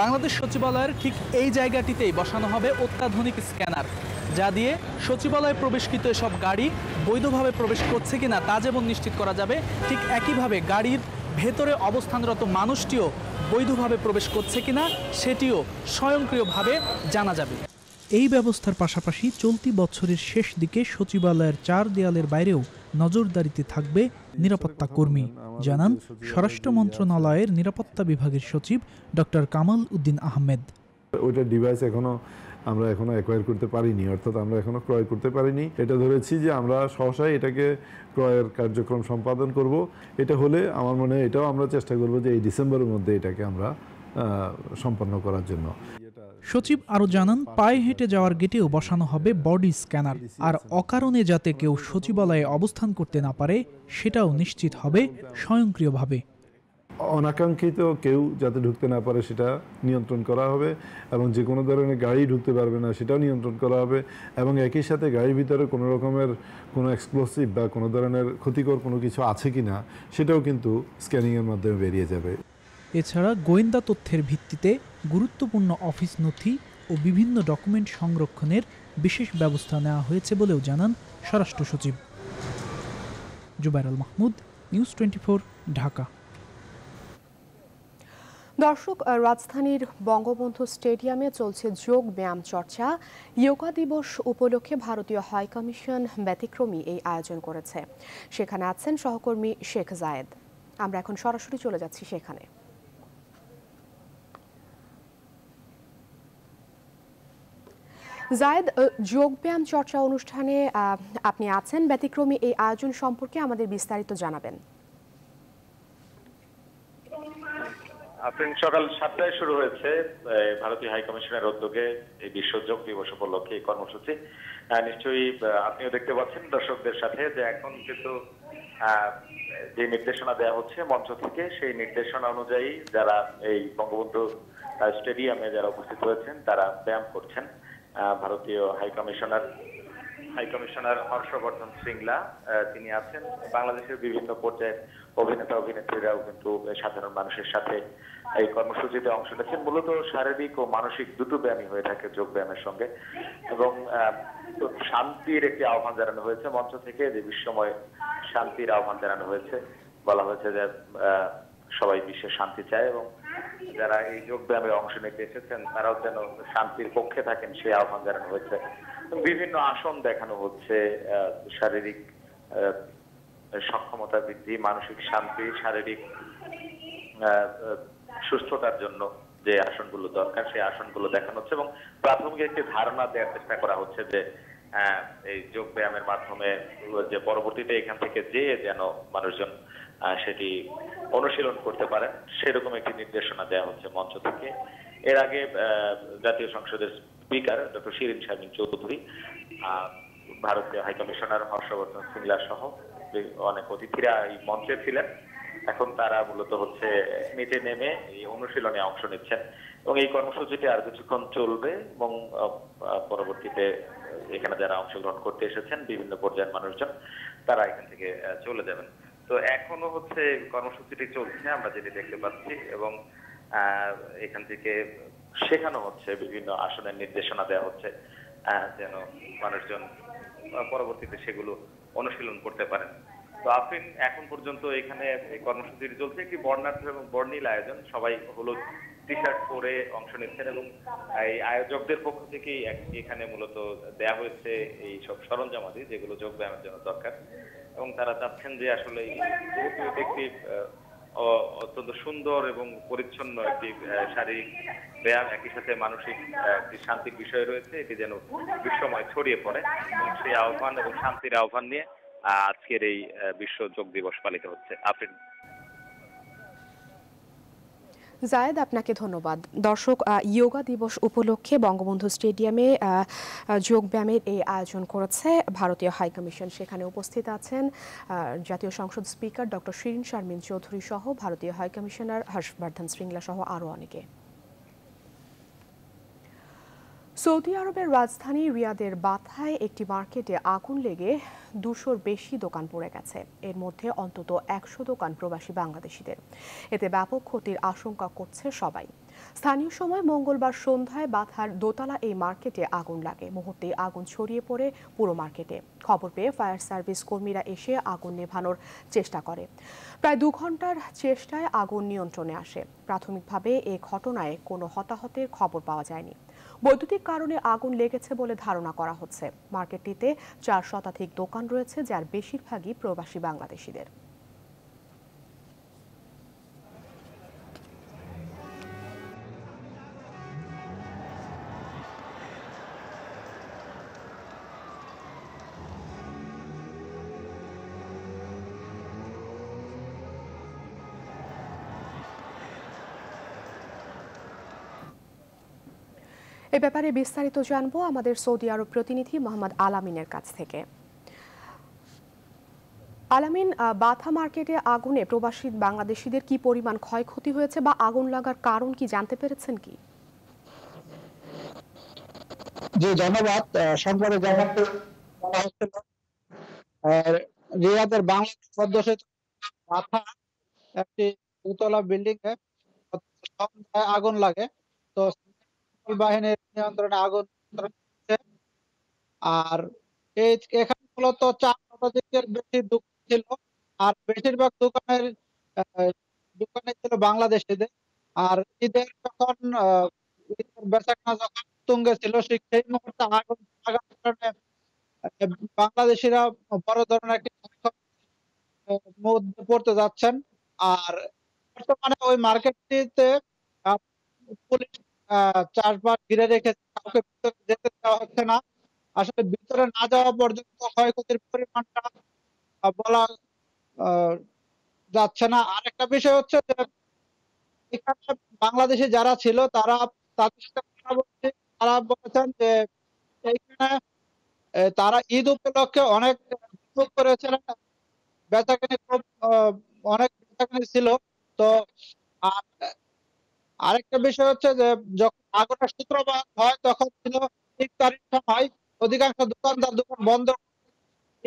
বাংলাদেশ সচিবালয়ের ঠিক এই জায়গাটিতেই বসানো হবে অত্যাধুনিক স্ক্যানার, যা দিয়ে সচিবালয়ে প্রবেশকৃত এসব গাড়ি বৈধভাবে প্রবেশ করছে কিনা তা যেমন নিশ্চিত করা যাবে, ঠিক একইভাবে গাড়ির ভেতরে অবস্থানরত মানুষটিও বৈধভাবে প্রবেশ করছে কিনা সেটিও স্বয়ংক্রিয়ভাবে জানা যাবে। এই ব্যবস্থার পাশাপাশি চলতি বছরের শেষ দিকে সচিবালয়ের 4 দেয়ালের বাইরেও নজরদারিতে থাকবে নিরাপত্তা কর্মী, জানান স্বরাষ্ট্র মন্ত্রণালয়ের নিরাপত্তা বিভাগের সচিব ডক্টর কামাল উদ্দিন আহমেদ। ওইটা ডিভাইস আমরা এখনো অ্যাকোয়ার করতে পারিনি, অর্থাৎ আমরা এখনো ক্রয় করতে পারিনি। এটা ধরেছি যে আমরা সহসাই এটাকে ক্রয়ের কার্যক্রম সম্পাদন করব। এটা হলে আমার মনে হয় এটাও আমরা চেষ্টা করব যে এই ডিসেম্বরের মধ্যে এটাকে আমরা সম্পন্ন করার জন্য। সচিব আরও জানান, পায়ে হেঁটে যাওয়ার গেটেও বসানো হবে বডি স্ক্যানার, আর অকারণে যাতে কেউ সচিবালয়ে অবস্থান করতে না পারে সেটাও নিশ্চিত হবে স্বয়ংক্রিয়ভাবে। অনাকাঙ্ক্ষিত কেউ যাতে ঢুকতে না পারে সেটা নিয়ন্ত্রণ করা হবে, এবং যে কোনো ধরনের গাড়ি ঢুকতে পারবে না সেটাও নিয়ন্ত্রণ করা হবে, এবং একই সাথে গাড়ির ভিতরে কোনো রকমের কোনো এক্সপ্লোসিভ বা কোনো ধরনের ক্ষতিকর কোনো কিছু আছে কিনা সেটাও কিন্তু স্ক্যানিংয়ের মাধ্যমে বেরিয়ে যাবে। এছাড়া গোয়েন্দা তথ্যের ভিত্তিতে গুরুত্বপূর্ণ অফিস নথি ও বিভিন্ন ডকুমেন্ট সংরক্ষণের বিশেষ ব্যবস্থা নেওয়া হয়েছে বলেও জানান স্বরাষ্ট্র সচিব। জুবাইর আল মাহমুদ, নিউজ 24, ঢাকা। দর্শক, রাজধানীর বঙ্গবন্ধু স্টেডিয়ামে চলছে যোগ ব্যায়াম চর্চা। যোগা দিবস উপলক্ষে ভারতীয় হাইকমিশন ব্যতিক্রমী এই আয়োজন করেছে। সেখানে আছেন সহকর্মী শেখ জায়েদ। আমরা এখন সরাসরি চলে যাচ্ছি সেখানে। জায়েদ, যোগব্যায়াম চর্চা অনুষ্ঠানে আপনি আছেন, ব্যতিক্রমী এই আয়োজন সম্পর্কে আমাদের বিস্তারিত জানাবেন। সকাল 7টায় শুরু হয়েছে ভারতীয় হাইকমিশনের উদ্যোগে এই বিশ্ব যোগ দিবস উপলক্ষে এই কর্মসূচি। নিশ্চয়ই আপনিও দেখতে পাচ্ছেন দর্শকদের সাথে যে এখন কিন্তু যে নির্দেশনা দেওয়া হচ্ছে মঞ্চ থেকে, সেই নির্দেশনা অনুযায়ী যারা এই বঙ্গবন্ধু স্টেডিয়ামে যারা উপস্থিত হয়েছেন তারা ব্যায়াম করছেন। ভারতীয় হাইকমিশনার হর্ষবর্ধন শ্রিংলা তিনি আছেন। বাংলাদেশের বিভিন্ন পর্যায়ের অভিনেতা অভিনেত্রীরাও কিন্তু সাধারণ মানুষের সাথে এই কর্মসূচিতে অংশ নিচ্ছেন। মূলত শারীরিক ও মানসিক দুটো ব্যায়ামই হয়ে থাকে যোগ ব্যায়ামের সঙ্গে, এবং শান্তির একটি আহ্বান জানানো হয়েছে মঞ্চ থেকে, যে বিশ্বময় শান্তির আহ্বান জানানো হয়েছে। বলা হয়েছে যে সবাই বিশ্বে শান্তি চায়, এবং যারা এই যোগ ব্যায়ামে অংশ নিতে এসেছেন তারাও যেন শান্তির পক্ষে থাকেন সেই আহ্বান জানানো হয়েছে। বিভিন্ন আসন দেখানো হচ্ছে, শারীরিক সক্ষমতা বৃদ্ধি, মানসিক শান্তি, শারীরিক সুস্থতার জন্য যে আসনগুলো দরকার সেই আসনগুলো দেখানো হচ্ছে, এবং প্রাথমিক একটি ধারণা দেওয়ার চেষ্টা করা হচ্ছে যে এই যোগ ব্যায়ামের মাধ্যমে যে পরবর্তীতে এখান থেকে যেন মানুষজন সেটি অনুশীলন করতে পারেন সেরকম একটি নির্দেশনা দেওয়া হচ্ছে মঞ্চ থেকে। এর আগে জাতীয় সংসদের স্পিকার ডক্টর শিরিন শারমিন চৌধুরী, ভারতীয় হাইকমিশনার হর্ষবর্ধন শ্রিংলা সহ অনেক অতিথিরা এই মঞ্চে ছিলেন। এখন তারা মূলত হচ্ছে নিচে নেমে এই অনুশীলনে অংশ নিচ্ছেন, এবং এই কর্মসূচিটি আর কিছুক্ষণ চলবে, এবং পরবর্তীতে এখানে যারা অংশগ্রহণ করতে এসেছেন বিভিন্ন পর্যায়ের মানুষজন তারা এখান থেকে চলে যাবেন। তো এখনো হচ্ছে কর্মসূচিটি চলছে আমরা যেটি দেখতে পাচ্ছি, এবং এখান থেকে শেখানো হচ্ছে, বিভিন্ন আসনের নির্দেশনা দেওয়া হচ্ছে যেন মানুষজন পরবর্তীতে সেগুলো অনুশীলন করতে পারেন। তো আফরিন, এখন পর্যন্ত এখানে এই কর্মসূচিটি চলছে একটি বর্ণাঢ্য এবং বর্ণিল আয়োজন। সবাই হলুদ টি শার্ট পরে অংশ নিচ্ছেন, এবং এই আয়োজকদের পক্ষ থেকেই এখানে মূলত দেয়া হয়েছে এই সব সরঞ্জামাদি যেগুলো যোগ ব্যায়ামের জন্য দরকার, এবং তারা চাচ্ছেন যে আসলে একটি অত্যন্ত সুন্দর এবং পরিচ্ছন্ন একটি শারীরিক ব্যায়াম, একই সাথে মানসিক একটি শান্তির বিষয় রয়েছে, এটি যেন বিশ্বময় ছড়িয়ে পড়ে, এবং সেই আহ্বান এবং শান্তির আহ্বান নিয়ে আজকের এই বিশ্ব যোগ দিবস পালিত হচ্ছে। আফরিন। জায়েদ, আপনাকে ধন্যবাদ। দর্শক, যোগা দিবস উপলক্ষে বঙ্গবন্ধু স্টেডিয়ামে যোগ ব্যায়ামের এই আয়োজন করেছে ভারতীয় হাইকমিশন। সেখানে উপস্থিত আছেন জাতীয় সংসদ স্পিকার ডক্টর শিরিন শারমিন চৌধুরী সহ ভারতীয় হাইকমিশনার হর্ষবর্ধন শ্রিংলা সহ আরও অনেকে। সৌদি আরবের রাজধানী রিয়াদের বাথায় একটি মার্কেটে আগুন লেগে 200-র বেশি দোকান পড়ে গেছে। এর মধ্যে অন্তত 100 দোকান প্রবাসী বাংলাদেশিদের। এতে ব্যাপক ক্ষতির আশঙ্কা করছে সবাই। স্থানীয় সময় মঙ্গলবার সন্ধ্যায় বাথার দোতলা এই মার্কেটে আগুন লাগে। মুহূর্তেই আগুন ছড়িয়ে পড়ে পুরো মার্কেটে। খবর পেয়ে ফায়ার সার্ভিস কর্মীরা এসে আগুন নেভানোর চেষ্টা করে। প্রায় 2 ঘন্টার চেষ্টায় আগুন নিয়ন্ত্রণে আসে। প্রাথমিকভাবে এ ঘটনায় কোনো হতাহতের খবর পাওয়া যায়নি। বৈদ্যুতিক কারণে আগুন লেগেছে বলে ধারণা করা হচ্ছে। মার্কেটটিতে 4 শতাধিক দোকান রয়েছে, যার বেশিরভাগই প্রবাসী বাংলাদেশিদের। এ ব্যাপারে বিস্তারিত জানবো আমাদের সৌদি আরব প্রতিনিধি মোহাম্মদ আলামিনের কাছ থেকে। আলামিন, বাথা মার্কেটে আগুনে প্রবাসী বাংলাদেশিদের কি পরিমাণ ক্ষয়ক্ষতি হয়েছে বা আগুন লাগার কারণ কি জানতে পেরেছেন কি? জি ধন্যবাদ। সংবাদে জানাতে বলা হচ্ছিল রিয়াদের বাংলাদেশ অধ্যুষিত বাথা একটি দোতলা বিল্ডিং এ সন্ধ্যায় আগুন লাগে। তো বাহিনীর নিয়ন্ত্রণে আগুন আর এখানে মূলত 4 শতাধিকের বেশি দোকান ছিল। আর বেশিরভাগ দোকানে ছিল বাংলাদেশিদের। আর ঈদের যখন বেচাকেনা যখন তুঙ্গে ছিল সেই মুহূর্তে আগুন লাগার কারণে বাংলাদেশিরা বড় ধরনের একটি মধ্যে পড়তে যাচ্ছেন। আর বর্তমানে ওই মার্কেটটিতে পুলিশ চারপাশ ঘিরে রেখেছে, কাউকে ভিতরে যেতে দেওয়া হচ্ছে না। আসলে ভিতরে না যাওয়া পর্যন্ত ক্ষয়ক্ষতির পরিমাণটা বলা যাচ্ছে না। আরেকটা বিষয় হচ্ছে যে এখানে বাংলাদেশে যারা ছিল তারা তাদের সাথে কথা বলছি, তারা বলেছেন যে এইখানে তারা ঈদ উপলক্ষে অনেক বিনিয়োগ করেছিলেন, বেচাকেনি খুব অনেক বেচাকেনি ছিল। তো আরেকটা বিষয় হচ্ছে যে যখন আগুনের সূত্রপাত হয় তখন ছিল ইফতারির সময়, অধিকাংশ দোকানদার দোকান বন্ধ,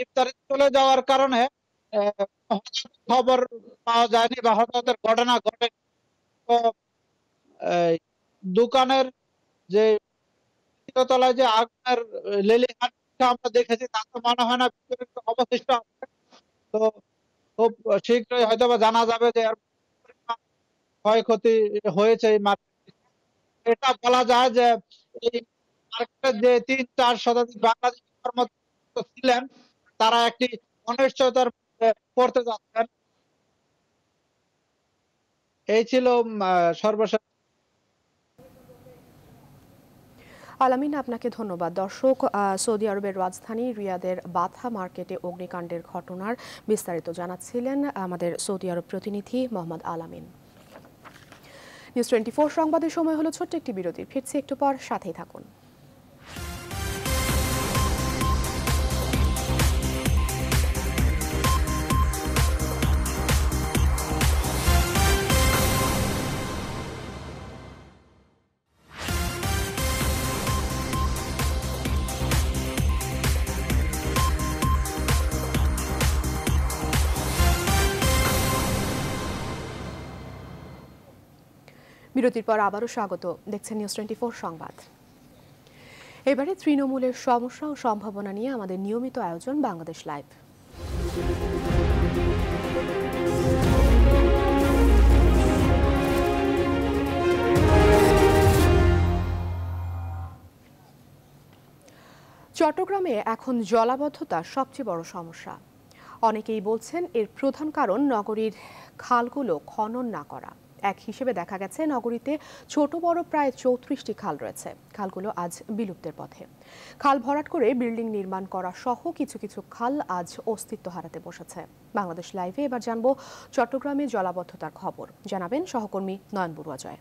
ইফতারি চলে যাওয়ার কারণে খবর পাওয়া যায়নি বা হতাহতের ঘটনা ঘটে। তো দোকানের যে তলায় যে আগুনের লেলিহান আমরা দেখেছি তাতে মনে হয় না অবশিষ্ট আছে। তো খুব শীঘ্রই হয়তো বা জানা যাবে যে ক্ষয়ক্ষতি হয়েছে এই মার্কেটে। এটা বলা যায় যে এই মার্কেটের যে 3-4 শতাধিক বাংলাদেশি কর্মরত ছিলেন তারা একটি অনিশ্চয়তার পড়তে যাচ্ছেন। এই ছিল সর্বশেষ। আলামিন, আপনাকে ধন্যবাদ। দর্শক, সৌদি আরবের রাজধানী রিয়াদের বাথা মার্কেটে অগ্নিকাণ্ডের ঘটনার বিস্তারিত জানাচ্ছিলেন আমাদের সৌদি আরব প্রতিনিধি মোহাম্মদ আলামিন। নিউজ 24 সংবাদের সময় হলো ছোট্ট একটি বিরতির। ফিরছি একটু পর, সাথেই থাকুন। বিরতির পর আবারও স্বাগত। দেখছেন নিউজ 24 সংবাদ। এবারে তৃণমূলের সমস্যা ও সম্ভাবনা নিয়ে আমাদের নিয়মিত আয়োজন বাংলাদেশ লাইভ। চট্টগ্রামে এখন জলাবদ্ধতা সবচেয়ে বড় সমস্যা। অনেকেই বলছেন এর প্রধান কারণ নগরীর খালগুলো খনন না করা। এক হিসেবে দেখা গেছে নগরীতে ছোট বড় প্রায় 34টি খাল রয়েছে। খালগুলো আজ বিলুপ্তের পথে। খাল ভরাট করে বিল্ডিং নির্মাণ করা সহ কিছু কিছু খাল আজ অস্তিত্ব হারাতে বসেছে। বাংলাদেশ লাইভে এবার জানবো চট্টগ্রামে জলাবদ্ধতার খবর। জানাবেন সহকর্মী নয়ন বড়ুয়া জয়।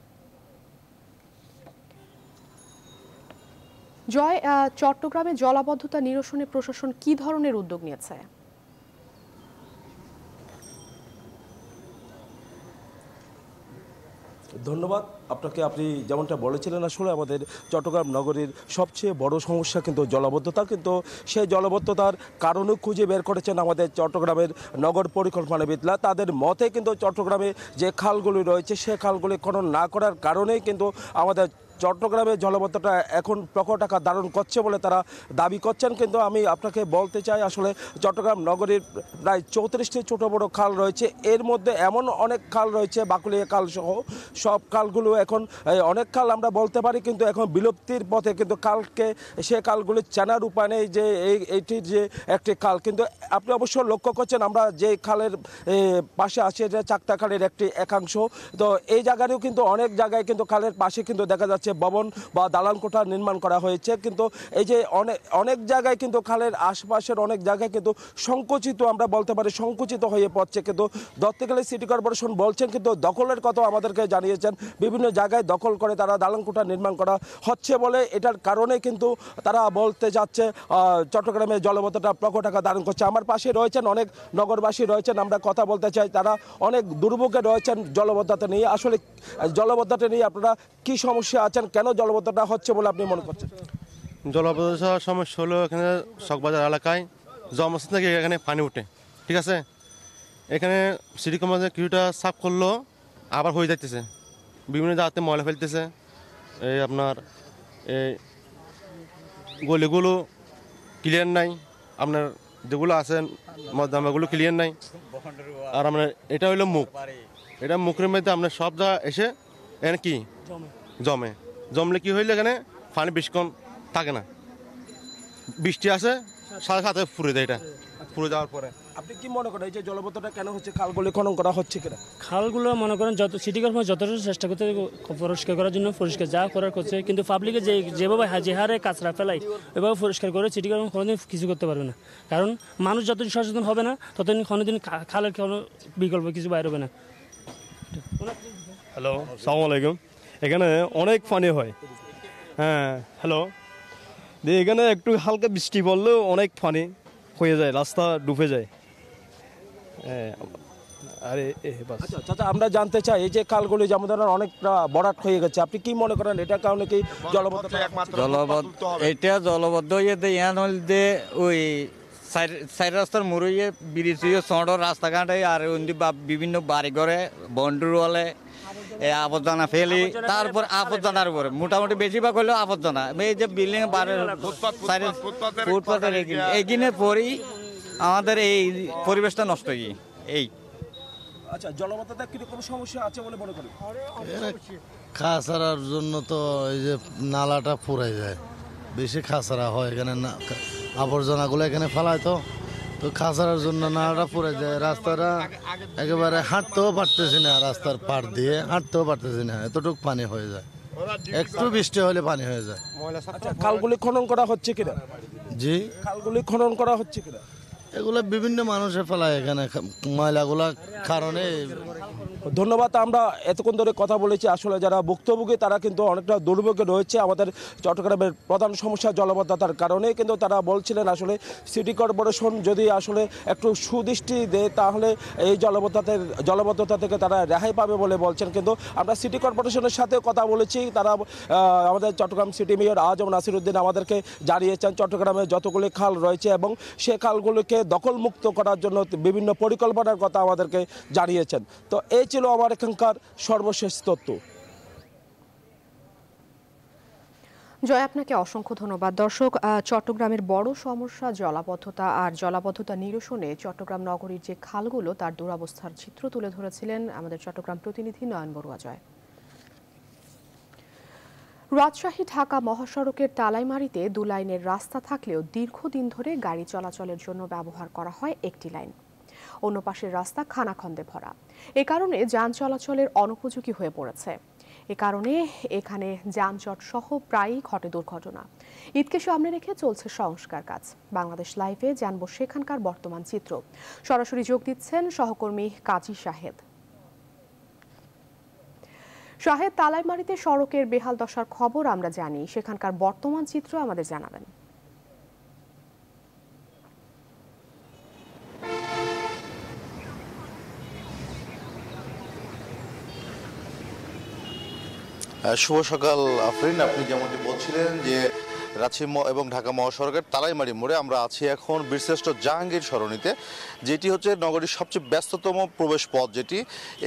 জয়, চট্টগ্রামে জলাবদ্ধতা নিরসনে প্রশাসন কি ধরনের উদ্যোগ নিয়েছে? ধন্যবাদ আপনাকে। আপনি যেমনটা বলেছিলেন, আসলে আমাদের চট্টগ্রাম নগরীর সবচেয়ে বড় সমস্যা কিন্তু জলাবদ্ধতা, কিন্তু সেই জলাবদ্ধতার কারণও খুঁজে বের করেছেন আমাদের চট্টগ্রামের নগর পরিকল্পনাবিদরা। তাদের মতে কিন্তু চট্টগ্রামে যে খালগুলি রয়েছে সে খালগুলি খনন না করার কারণেই কিন্তু আমাদের চট্টগ্রামের জলাবদ্ধতা এখন প্রকট আকার ধারণ করছে বলে তারা দাবি করছেন। কিন্তু আমি আপনাকে বলতে চাই, আসলে চট্টগ্রাম নগরীর প্রায় 34টি ছোটো বড়ো খাল রয়েছে। এর মধ্যে এমন অনেক খাল রয়েছে, বাকুলিয়া খাল সহ সব খালগুলো এখন অনেক খাল আমরা বলতে পারি কিন্তু এখন বিলুপ্তির পথে, কিন্তু কালকে সে খালগুলি চেনার উপায় নেই যে এইটির যে একটি খাল। কিন্তু আপনি অবশ্য লক্ষ্য করছেন আমরা যে খালের পাশে আছে যে চাকতা খালের একটি একাংশ, তো এই জায়গায়ও কিন্তু অনেক জায়গায় কিন্তু খালের পাশে কিন্তু দেখা যাচ্ছে ভবন বা দালান কোঠা নির্মাণ করা হয়েছে। কিন্তু এই যে অনেক জায়গায় কিন্তু খালের আশপাশের অনেক জায়গায় কিন্তু সংকুচিত, আমরা বলতে পারি সংকুচিত হয়ে পড়ছে। কিন্তু ধরতে গেলে সিটি কর্পোরেশন বলছেন কিন্তু দখলের কথা আমাদেরকে জানিয়েছেন, বিভিন্ন জায়গায় দখল করে তারা দালান কোঠা নির্মাণ করা হচ্ছে বলে এটার কারণে কিন্তু তারা বলতে যাচ্ছে চট্টগ্রামে জলাবদ্ধতা প্রকট আকার ধারণ করছে। আমার পাশে রয়েছেন অনেক নগরবাসী রয়েছেন, আমরা কথা বলতে চাই, তারা অনেক দুর্ভোগে রয়েছেন জলাবদ্ধতা নিয়ে। আসলে জলাবদ্ধতা নিয়ে আপনারা কি সমস্যা আছেন, কেন জলাবদ্ধতা হচ্ছে বলে আপনি মনে করছেন? জলাবদ্ধতার সমস্যা হলো এখানে চকবাজার এলাকায় জমস্থান থেকে এখানে পানি উঠে, ঠিক আছে। এখানে সিটি কর্পোরেশন কিছুটা সাফ করলো আবার হয়ে যাইতেছে, বিভিন্ন জায়গাতে ময়লা ফেলতেছে। এই আপনার এই গলিগুলো ক্লিয়ার নাই, আপনার যেগুলো আছে মধ্যমাগুলো ক্লিয়ার নাই। আর আপনার এটা হইলো মুখ, এটা মুখের মধ্যে আপনার সব জায়গা এসে এখানে কি জমলে কি হইলে এখানে পানি বেশিক্ষণ থাকে না, বৃষ্টি আসে সাথে সাথে ফুরে যায়, এটা ফুরে যাওয়ার পরে। আপনি কি মনে করেন এই যে জলাবদ্ধতা কেন হচ্ছে, খালগুলি খনন করা হচ্ছে কিনা? খালগুলো মনে করেন যত সিটি কর্পোরেশন যথেষ্ট চেষ্টা করতে পরিষ্কার করার জন্য পরিষ্কার যা করার করছে, কিন্তু পাবলিকে যেভাবে যে হারে কাঁচরা ফেলাই ওইভাবে পরিষ্কার করে সিটি কর্পোরেশন কোনোদিন কিছু করতে পারবে না। কারণ মানুষ যতদিন সচেতন হবে না ততদিন কোনোদিন খালের কোনো বিকল্প কিছু বাইর হবে না। হ্যালো, সালাম আলাইকুম। এখানে অনেক পানি হয়, হ্যাঁ হ্যালো, এখানে একটু হালকা বৃষ্টি পড়লেও অনেক পানি হয়ে যায়, রাস্তা ডুবে যায়। আরে চাচা, আমরা জানতে চাই এই যে খালগুলি যেমন ধরেন অনেকটা বরাট হয়ে গেছে, আপনি কি মনে করেন এটার কারণে কি জলাবদ্ধতা? এটা জলবদ্ধ হয়ে দিয়ে ওই সাইড রাস্তার মুড়িয়ে ব্রিজ চড় রাস্তাঘাটে আর বিভিন্ন বাড়ি ঘরে বন্ডুর হলে আবর্জনা ফেলি, তারপর আবর্জনার উপরে মোটামুটি বেশিরভাগ হলেও আবর্জনা। এই যে বিল্ডিং ফুটপাতের এইখানে পরেই আমাদের এই পরিবেশটা নষ্ট হয়ে এই। আচ্ছা, জলাবদ্ধতা কিরকম সমস্যা আছে বলে মনে করেন? খাসারার জন্য তো এই যে নালাটা ফুরাই যায়, বেশি খাসারা হয় এখানে, আবর্জনাগুলো এখানে ফেলায় তো খাসারার জন্য নালাটা ফুরে যায়, রাস্তাটা একেবারে হাঁটতেও পারতেছি না, রাস্তার পাড় দিয়ে হাঁটতেও পারতেছি না, এতটুকু পানি হয়ে যায়, একটু বৃষ্টি হলে পানি হয়ে যায়। খালগুলি খনন করা হচ্ছে কিনা? জি, খালগুলি খনন করা হচ্ছে কিনা? এগুলো বিভিন্ন মানুষে ফেলায় এখানে ময়লাগুলা কারণে। ধন্যবাদ। আমরা এতক্ষণ ধরে কথা বলেছি, আসলে যারা ভুক্তভোগী তারা কিন্তু অনেকটা দুর্ভোগে রয়েছে। আমাদের চট্টগ্রামের প্রধান সমস্যা জলাবদ্ধতার কারণে কিন্তু তারা বলছিলেন আসলে সিটি কর্পোরেশন যদি আসলে একটু সুদৃষ্টি দেয় তাহলে এই জলাবদ্ধতা থেকে তারা রেহাই পাবে বলে বলছেন। কিন্তু আমরা সিটি কর্পোরেশনের সাথে কথা বলেছি, তারা আমাদের চট্টগ্রাম সিটি মেয়র আজম নাসিরউদ্দিন আমাদেরকে জানিয়েছেন চট্টগ্রামে যতগুলি খাল রয়েছে এবং সে খালগুলিকে দখলমুক্ত করার জন্য বিভিন্ন পরিকল্পনার কথা আমাদেরকে জানিয়েছেন। তো এই ছিল আমার এখানকার সর্বশেষ তথ্য। জয়, আপনাকে অসংখ্য ধন্যবাদ। দর্শক, চট্টগ্রামের বড় সমস্যা জলাবদ্ধতা, আর জলাবদ্ধতা নিরসনে চট্টগ্রাম নগরীর যে খালগুলো তার দুরবস্থার চিত্র তুলে ধরেছিলেন আমাদের চট্টগ্রাম প্রতিনিধি নয়ন বড়ুয়া। জয়। রাজশাহী ঢাকা মহাসড়কের টালাইমারিতে 2 লাইনের রাস্তা থাকলেও দীর্ঘদিন ধরে গাড়ি চলাচলের জন্য ব্যবহার করা হয় একটি লাইন। অন্য পাশের রাস্তা খানাখন্দে ভরা, এ কারণে যান চলাচলের অনুপযোগী হয়ে পড়েছে। এ কারণে এখানে যানজট সহ প্রায়ই ঘটে দুর্ঘটনা। ঈদকে সামনে রেখে চলছে সংস্কার কাজ। বাংলাদেশ লাইভে জানব সেখানকার বর্তমান চিত্র। সরাসরি যোগ দিচ্ছেন সহকর্মী কাজী শাহেদ। শাহেদ, তালাইমারিতে সড়কের বেহাল দশার খবর আমরা জানি, সেখানকার বর্তমান চিত্র আমাদের জানাবেন। শুভ সকাল আফরিন, আপনি যেমনটি বলছিলেন যে রাজশাহী এবং ঢাকা মহাসড়কের তালাইমারি মোড়ে আমরা আছি এখন বীরশ্রেষ্ঠ জাহাঙ্গীর সরণিতে, যেটি হচ্ছে নগরীর সবচেয়ে ব্যস্ততম প্রবেশ পথ। যেটি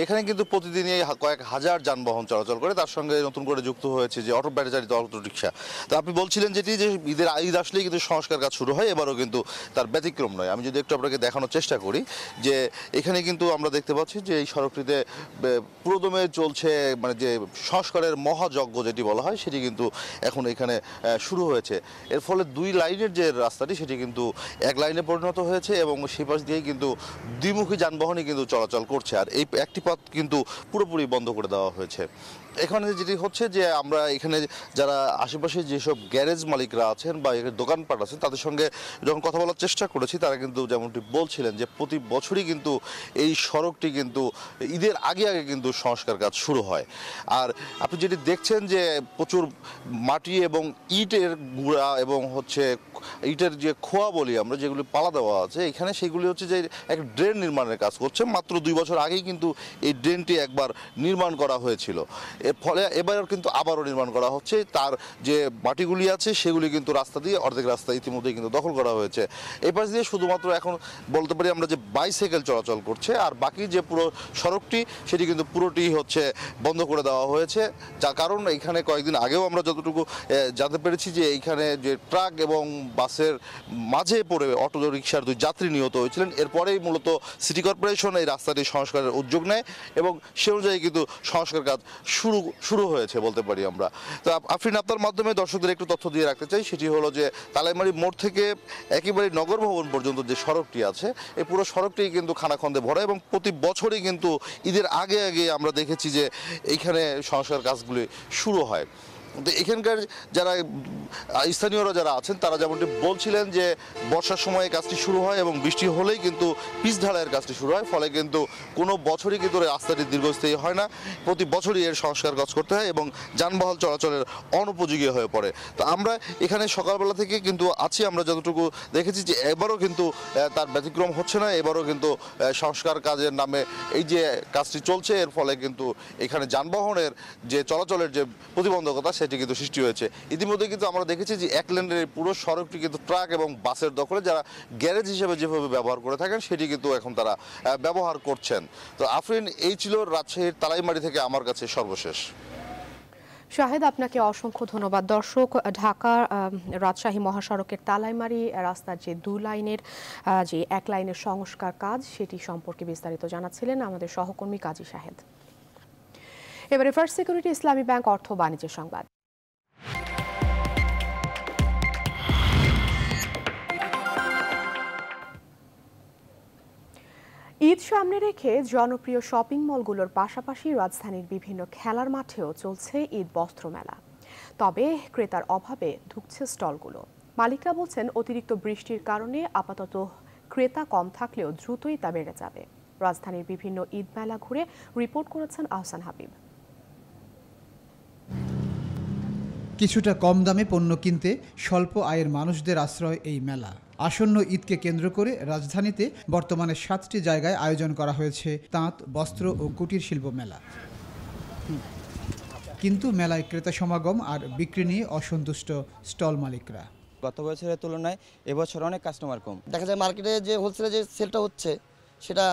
এখানে কিন্তু প্রতিদিনই কয়েক হাজার যানবাহন চলাচল করে, তার সঙ্গে নতুন করে যুক্ত হয়েছে যে অটো ব্যাটারি চালিত অটো রিক্সা। তো আপনি বলছিলেন যেটি যে ঈদ আসলেই কিন্তু সংস্কার কাজ শুরু হয়, এবারও কিন্তু তার ব্যতিক্রম নয়। আমি যদি একটু আপনাকে দেখানোর চেষ্টা করি যে এখানে কিন্তু আমরা দেখতে পাচ্ছি যে এই সড়কটিতে পুরোদমে চলছে, মানে যে সংস্কারের মহাযজ্ঞ যেটি বলা হয় সেটি কিন্তু এখন এখানে শুরু হয়েছে। এর ফলে দুই লাইনের যে রাস্তাটি সেটি কিন্তু এক লাইনে পরিণত হয়েছে এবং সেই পাশ দিয়েই কিন্তু দ্বিমুখী যানবাহনই কিন্তু চলাচল করছে, আর এই একটি পথ কিন্তু পুরোপুরি বন্ধ করে দেওয়া হয়েছে। এখানে যেটি হচ্ছে যে আমরা এখানে যারা আশেপাশে যেসব গ্যারেজ মালিকরা আছেন বা দোকানপাট আছেন তাদের সঙ্গে যখন কথা বলার চেষ্টা করেছি, তারা কিন্তু যেমনটি বলছিলেন যে প্রতি বছরই কিন্তু এই সড়কটি কিন্তু ঈদের আগে আগে কিন্তু সংস্কার কাজ শুরু হয়। আর আপনি যেটি দেখছেন যে প্রচুর মাটি এবং ইটের গুঁড়া এবং হচ্ছে ইটের যে খোয়া বলি আমরা, যেগুলি পালা দেওয়া আছে এখানে, সেগুলি হচ্ছে যে এক ড্রেন নির্মাণের কাজ করছে। মাত্র 2 বছর আগেই কিন্তু এই ড্রেনটি একবার নির্মাণ করা হয়েছিল, এর ফলে এবার কিন্তু আবারও নির্মাণ করা হচ্ছে। তার যে মাটিগুলি আছে সেগুলি কিন্তু রাস্তা দিয়ে অর্ধেক রাস্তা ইতিমধ্যেই কিন্তু দখল করা হয়েছে। এই পাশ দিয়ে শুধুমাত্র এখন বলতে পারি আমরা যে বাইসাইকেল চলাচল করছে, আর বাকি যে পুরো সড়কটি সেটি কিন্তু পুরোটি হচ্ছে বন্ধ করে দেওয়া হয়েছে। যার কারণ এখানে কয়েকদিন আগেও আমরা যতটুকু জানতে পেরেছি যে এইখানে যে ট্রাক এবং বাসের মাঝে পড়ে অটো রিকশার 2 যাত্রী নিহত হয়েছিলেন। এরপরেই মূলত সিটি কর্পোরেশন এই রাস্তাটি সংস্কারের উদ্যোগ নেয় এবং সে অনুযায়ী কিন্তু সংস্কার কাজ শুরু হয়েছে বলতে পারি আমরা। তো আফরিন, আপনার মাধ্যমে দর্শকদের একটু তথ্য দিয়ে রাখতে চাই, সেটি হলো যে তালাইমারি মোড় থেকে একেবারে নগর ভবন পর্যন্ত যে সড়কটি আছে এই পুরো সড়কটি কিন্তু খানাখন্দে ভরা এবং প্রতি বছরই কিন্তু ঈদের আগে আগে আমরা দেখেছি যে এইখানে সংস্কার কাজগুলি শুরু হয়। তো এখানকার যারা স্থানীয়রা যারা আছেন তারা যেমনটি বলছিলেন যে বর্ষার সময় কাজটি শুরু হয় এবং বৃষ্টি হলেই কিন্তু পিচ ঢালাইয়ের কাজটি শুরু হয়, ফলে কিন্তু কোনো বছরই কিন্তু রাস্তাটি দীর্ঘস্থায়ী হয় না, প্রতি বছরই এর সংস্কার কাজ করতে হয় এবং যানবাহন চলাচলের অনুপযোগী হয়ে পড়ে। তো আমরা এখানে সকালবেলা থেকে কিন্তু আছি, আমরা যতটুকু দেখেছি যে এবারও কিন্তু তার ব্যতিক্রম হচ্ছে না। এবারও কিন্তু সংস্কার কাজের নামে এই যে কাজটি চলছে, এর ফলে কিন্তু এখানে যানবাহনের যে চলাচলের যে প্রতিবন্ধকতা সেটি কিন্তু সৃষ্টি হয়েছে। ইতিমধ্যে কিন্তু আমরা দেখেছি যে এক লেনের পুরো সড়কটি কিন্তু ট্রাক এবং বাসের দখলে, যারা গ্যারেজ হিসেবে যেভাবে ব্যবহার করে থাকেন সেটি কিন্তু এখন তারা ব্যবহার করছেন। তো আফরিন, এই ছিল রাজশাহীর তালাইমারি থেকে আমার কাছে সর্বশেষ। শাহেদ, আপনাকে অসংখ্য ধন্যবাদ। দর্শক, ঢাকা রাজশাহী মহাসড়কের তালাইমারি রাস্তার যে 2 লাইনের যে 1 লাইনের সংস্কার কাজ সেটি সম্পর্কে বিস্তারিত জানাচ্ছিলেন আমাদের সহকর্মী কাজী শাহেদ। এবারে ফার্স্ট সিকিউরিটি ইসলামী ব্যাংক অর্থ বাণিজ্য সংবাদ। ঈদ সামনে রেখে জনপ্রিয় শপিং মলগুলোর পাশাপাশি রাজধানীর বিভিন্ন খেলার মাঠেও চলছে ঈদ বস্ত্র মেলা। তবে ক্রেতার অভাবে ধুঁকছে স্টলগুলো। মালিকরা বলছেন অতিরিক্ত বৃষ্টির কারণে আপাতত ক্রেতা কম থাকলেও দ্রুতই তা বেড়ে যাবে। রাজধানীর বিভিন্ন ঈদ মেলা ঘুরে রিপোর্ট করেছেন আহসান হাবিব। কিছুটা কম দামে পণ্য কিনতে স্বল্প আয়ের মানুষদের আশ্রয় এই মেলা। আসন্ন ঈদকে কেন্দ্র করে রাজধানীতে বর্তমানে 7টি জায়গায় আয়োজন করা হয়েছে তাঁত, বস্ত্র ও কুটির শিল্প মেলা। কিন্তু মেলায় ক্রেতা সমাগম আর বিক্রি নিয়ে অসন্তুষ্ট স্টল মালিকরা। গত বছরের তুলনায় এবছর অনেক কাস্টমার কম। দেখা যায় মার্কেটে যে হোলসেলে যে সেলটা হচ্ছে সেটা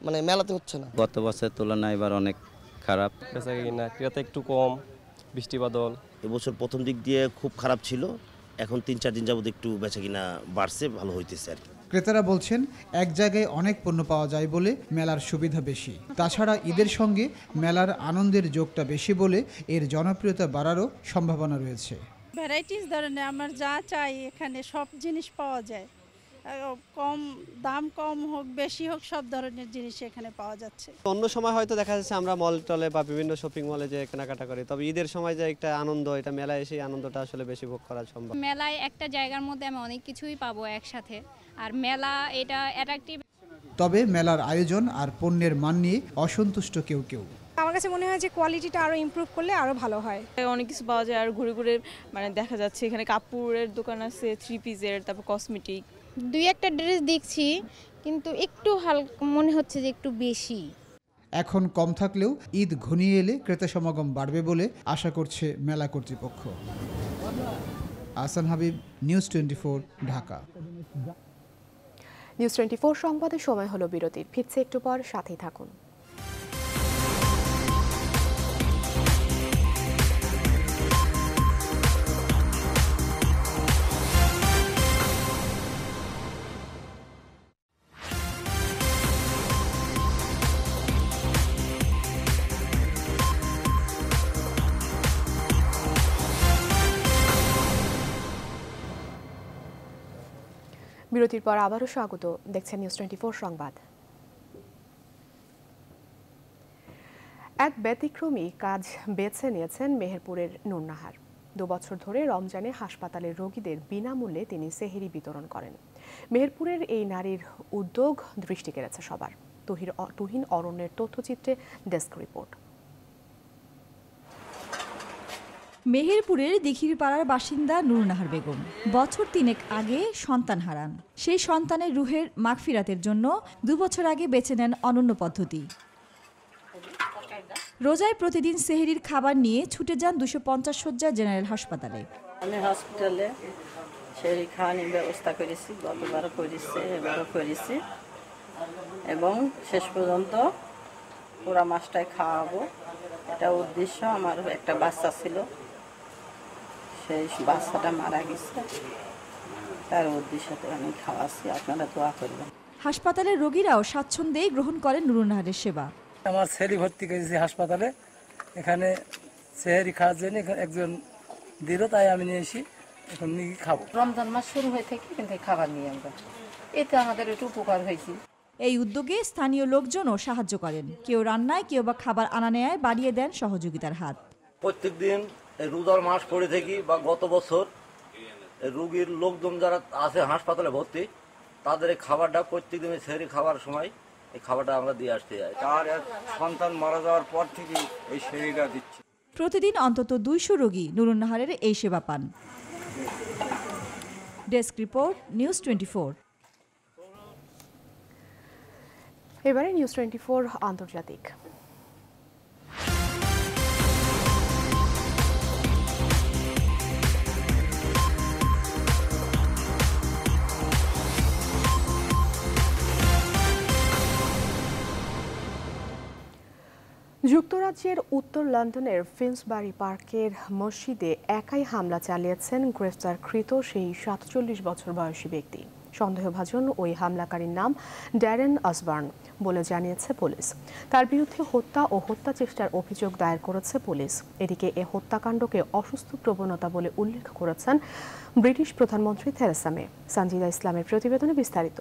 মানে মেলাতে হচ্ছে না। গত বছরের তুলনায় এবার অনেক খারাপ, বেচাকেনা ক্রেতা একটু কম, বৃষ্টি বাদল। এবছর প্রথম দিক দিয়ে খুব খারাপ ছিল, এখন 3-4 দিন যাবত একটু বেচাকেনা বাড়ছে, ভালো হইতেছে আর কি। ক্রেতারা বলছেন এক জায়গায় অনেক পণ্য পাওয়া যায় বলে মেলার সুবিধা বেশি। তাছাড়া ঈদের সঙ্গে মেলার আনন্দের যোগটা বেশি বলে এর জনপ্রিয়তা বাড়ারও সম্ভাবনা রয়েছে। ভ্যারাইটিস ধরনের আমার যা চাই এখানে সব জিনিস পাওয়া যায়, কম দাম কম হোক বেশি হোক সব ধরনের জিনিস এখানে পাওয়া যাচ্ছে। অন্য সময় হয়তো দেখা যাচ্ছে আমরা মল টলে বা বিভিন্ন শপিং মলে যে কেনাকাটা করি, তবে ঈদের সময় যে একটা আনন্দ, এটা মেলায় এসে আনন্দটা আসলে বেশি ভোগ করা সম্ভব। মেলায় একটা জায়গার মধ্যে আমি অনেক কিছুই পাবো একসাথে, আর মেলা এটা অ্যাট্রাকটিভ। তবে মেলার আয়োজন আর পণ্যের মান নিয়ে অসন্তুষ্ট কেউ কেউ। আমার কাছে মনে হয় যে কোয়ালিটিটা আরো ইমপ্রুভ করলে আরো ভালো হয়। অনেক কিছু পাওয়া যায় আর ঘুরে ঘুরে মানে দেখা যাচ্ছে এখানে কাপড়ের দোকান আছে, 3 পিসের, তারপর কসমেটিক। 2-1টা ড্রেস দেখছি কিন্তু একটু হালকা মনে হচ্ছে যে একটু বেশি। এখন কম থাকলেও ঈদ ঘনিয়ে এলে ক্রেতা সমাগম বাড়বে বলে আশা করছে মেলা কর্তৃপক্ষ। আহসান হাবিব, নিউজ 24, ঢাকা। নিউজ 24 সংবাদের সময় হলো বিরতির। ফিরছে একটু পর, সাথেই থাকুন। বিরতির পর আবারও স্বাগত। দেখছেন নিউজ 24 সংবাদ। এক ব্যতিক্রমী কাজ বেছে নিয়েছেন মেহেরপুরের নুরনাহার। 2 বছর ধরে রমজানে হাসপাতালের রোগীদের বিনামূল্যে তিনি সেহরি বিতরণ করেন। মেহেরপুরের এই নারীর উদ্যোগ দৃষ্টি কেড়েছে সবার। তুহিন অরণ্যের তথ্যচিত্রে ডেস্ক রিপোর্ট। মেহেরপুরের দিঘিরপাড়ার বাসিন্দা নুরনাহার বেগম বছর 3 আগে সন্তান হারান। সেই সন্তানের রুহের মাগফিরাতের জন্য 2 বছর আগে বেছে নেন অনন্য পদ্ধতি। রোজায় প্রতিদিন সেহরির খাবার নিয়ে ছুটে যান 250 শয্যা জেনারেল হাসপাতালে। আমি হসপিটালে সেহরি খাওয়ানোর ব্যবস্থা করেছি, গতবারও করেছি, এবারও করেছি এবং শেষ পর্যন্ত পুরা মাসটাই খাওয়াবো। এটা উদ্দেশ্য। আমার একটা বাচ্চা ছিল, সেই বাচ্চাটা মারা গেছে, তার উদ্দেশ্যতে আমি খাওয়াচ্ছি। আপনারা দোয়া করবেন। হাসপাতালের রোগীরাও স্বাচ্ছন্দ্যেই গ্রহণ করেন নুরনাহারের সেবা। আমার ছেলে ভর্তি করেছি হাসপাতালে, এখানে সেহরি খাওয়ার জন্য একজন দিল, তাই আমি নিয়ে এসি, এখন নিয়ে খাবো। রমজান মাস শুরু হয়ে থেকে কিন্তু খাবার নিয়ে আমরা, এতে আমাদের একটু উপকার হয়েছে। এই উদ্যোগে স্থানীয় লোকজনও সাহায্য করেন। কেউ রান্নায়, কেউ বা খাবার আনা নেয়ায় বাড়িয়ে দেন সহযোগিতার হাত। প্রত্যেকদিন রোজার মাস পড়ে থাকি বা গত বছর রোগীর লোকজন যারা আছে হাসপাতালে ভর্তি, তাদের এই খাবারটা প্রত্যেকদিন সেহরি খাওয়ার সময় এই খাবারটা আমরা দিয়ে আসতে যাই। তার সন্তান মারা যাওয়ার পর থেকে এই সেহরিটা দিচ্ছি। প্রতিদিন অন্তত 200 রোগী নুরনাহারের এই সেবা পান। Desk report, news 24। এবারে নিউজ 24 আন্তর্জাতিক। যুক্তরাজ্যের উত্তর লন্ডনের ফিন্সবারি পার্কের মসজিদে একাই হামলা চালিয়েছেন গ্রেফতারকৃত সেই 47 বছর বয়সী ব্যক্তি। সন্দেহভাজন ওই হামলাকারীর নাম ড্যারেন অসবর্ন বলে জানিয়েছে পুলিশ। তার বিরুদ্ধে হত্যা ও হত্যা চেষ্টার অভিযোগ দায়ের করেছে পুলিশ। এদিকে এ হত্যাকাণ্ডকে অসুস্থ প্রবণতা বলে উল্লেখ করেছেন ব্রিটিশ প্রধানমন্ত্রী থেরেসা মে। সানজিদা ইসলামের প্রতিবেদনে বিস্তারিত।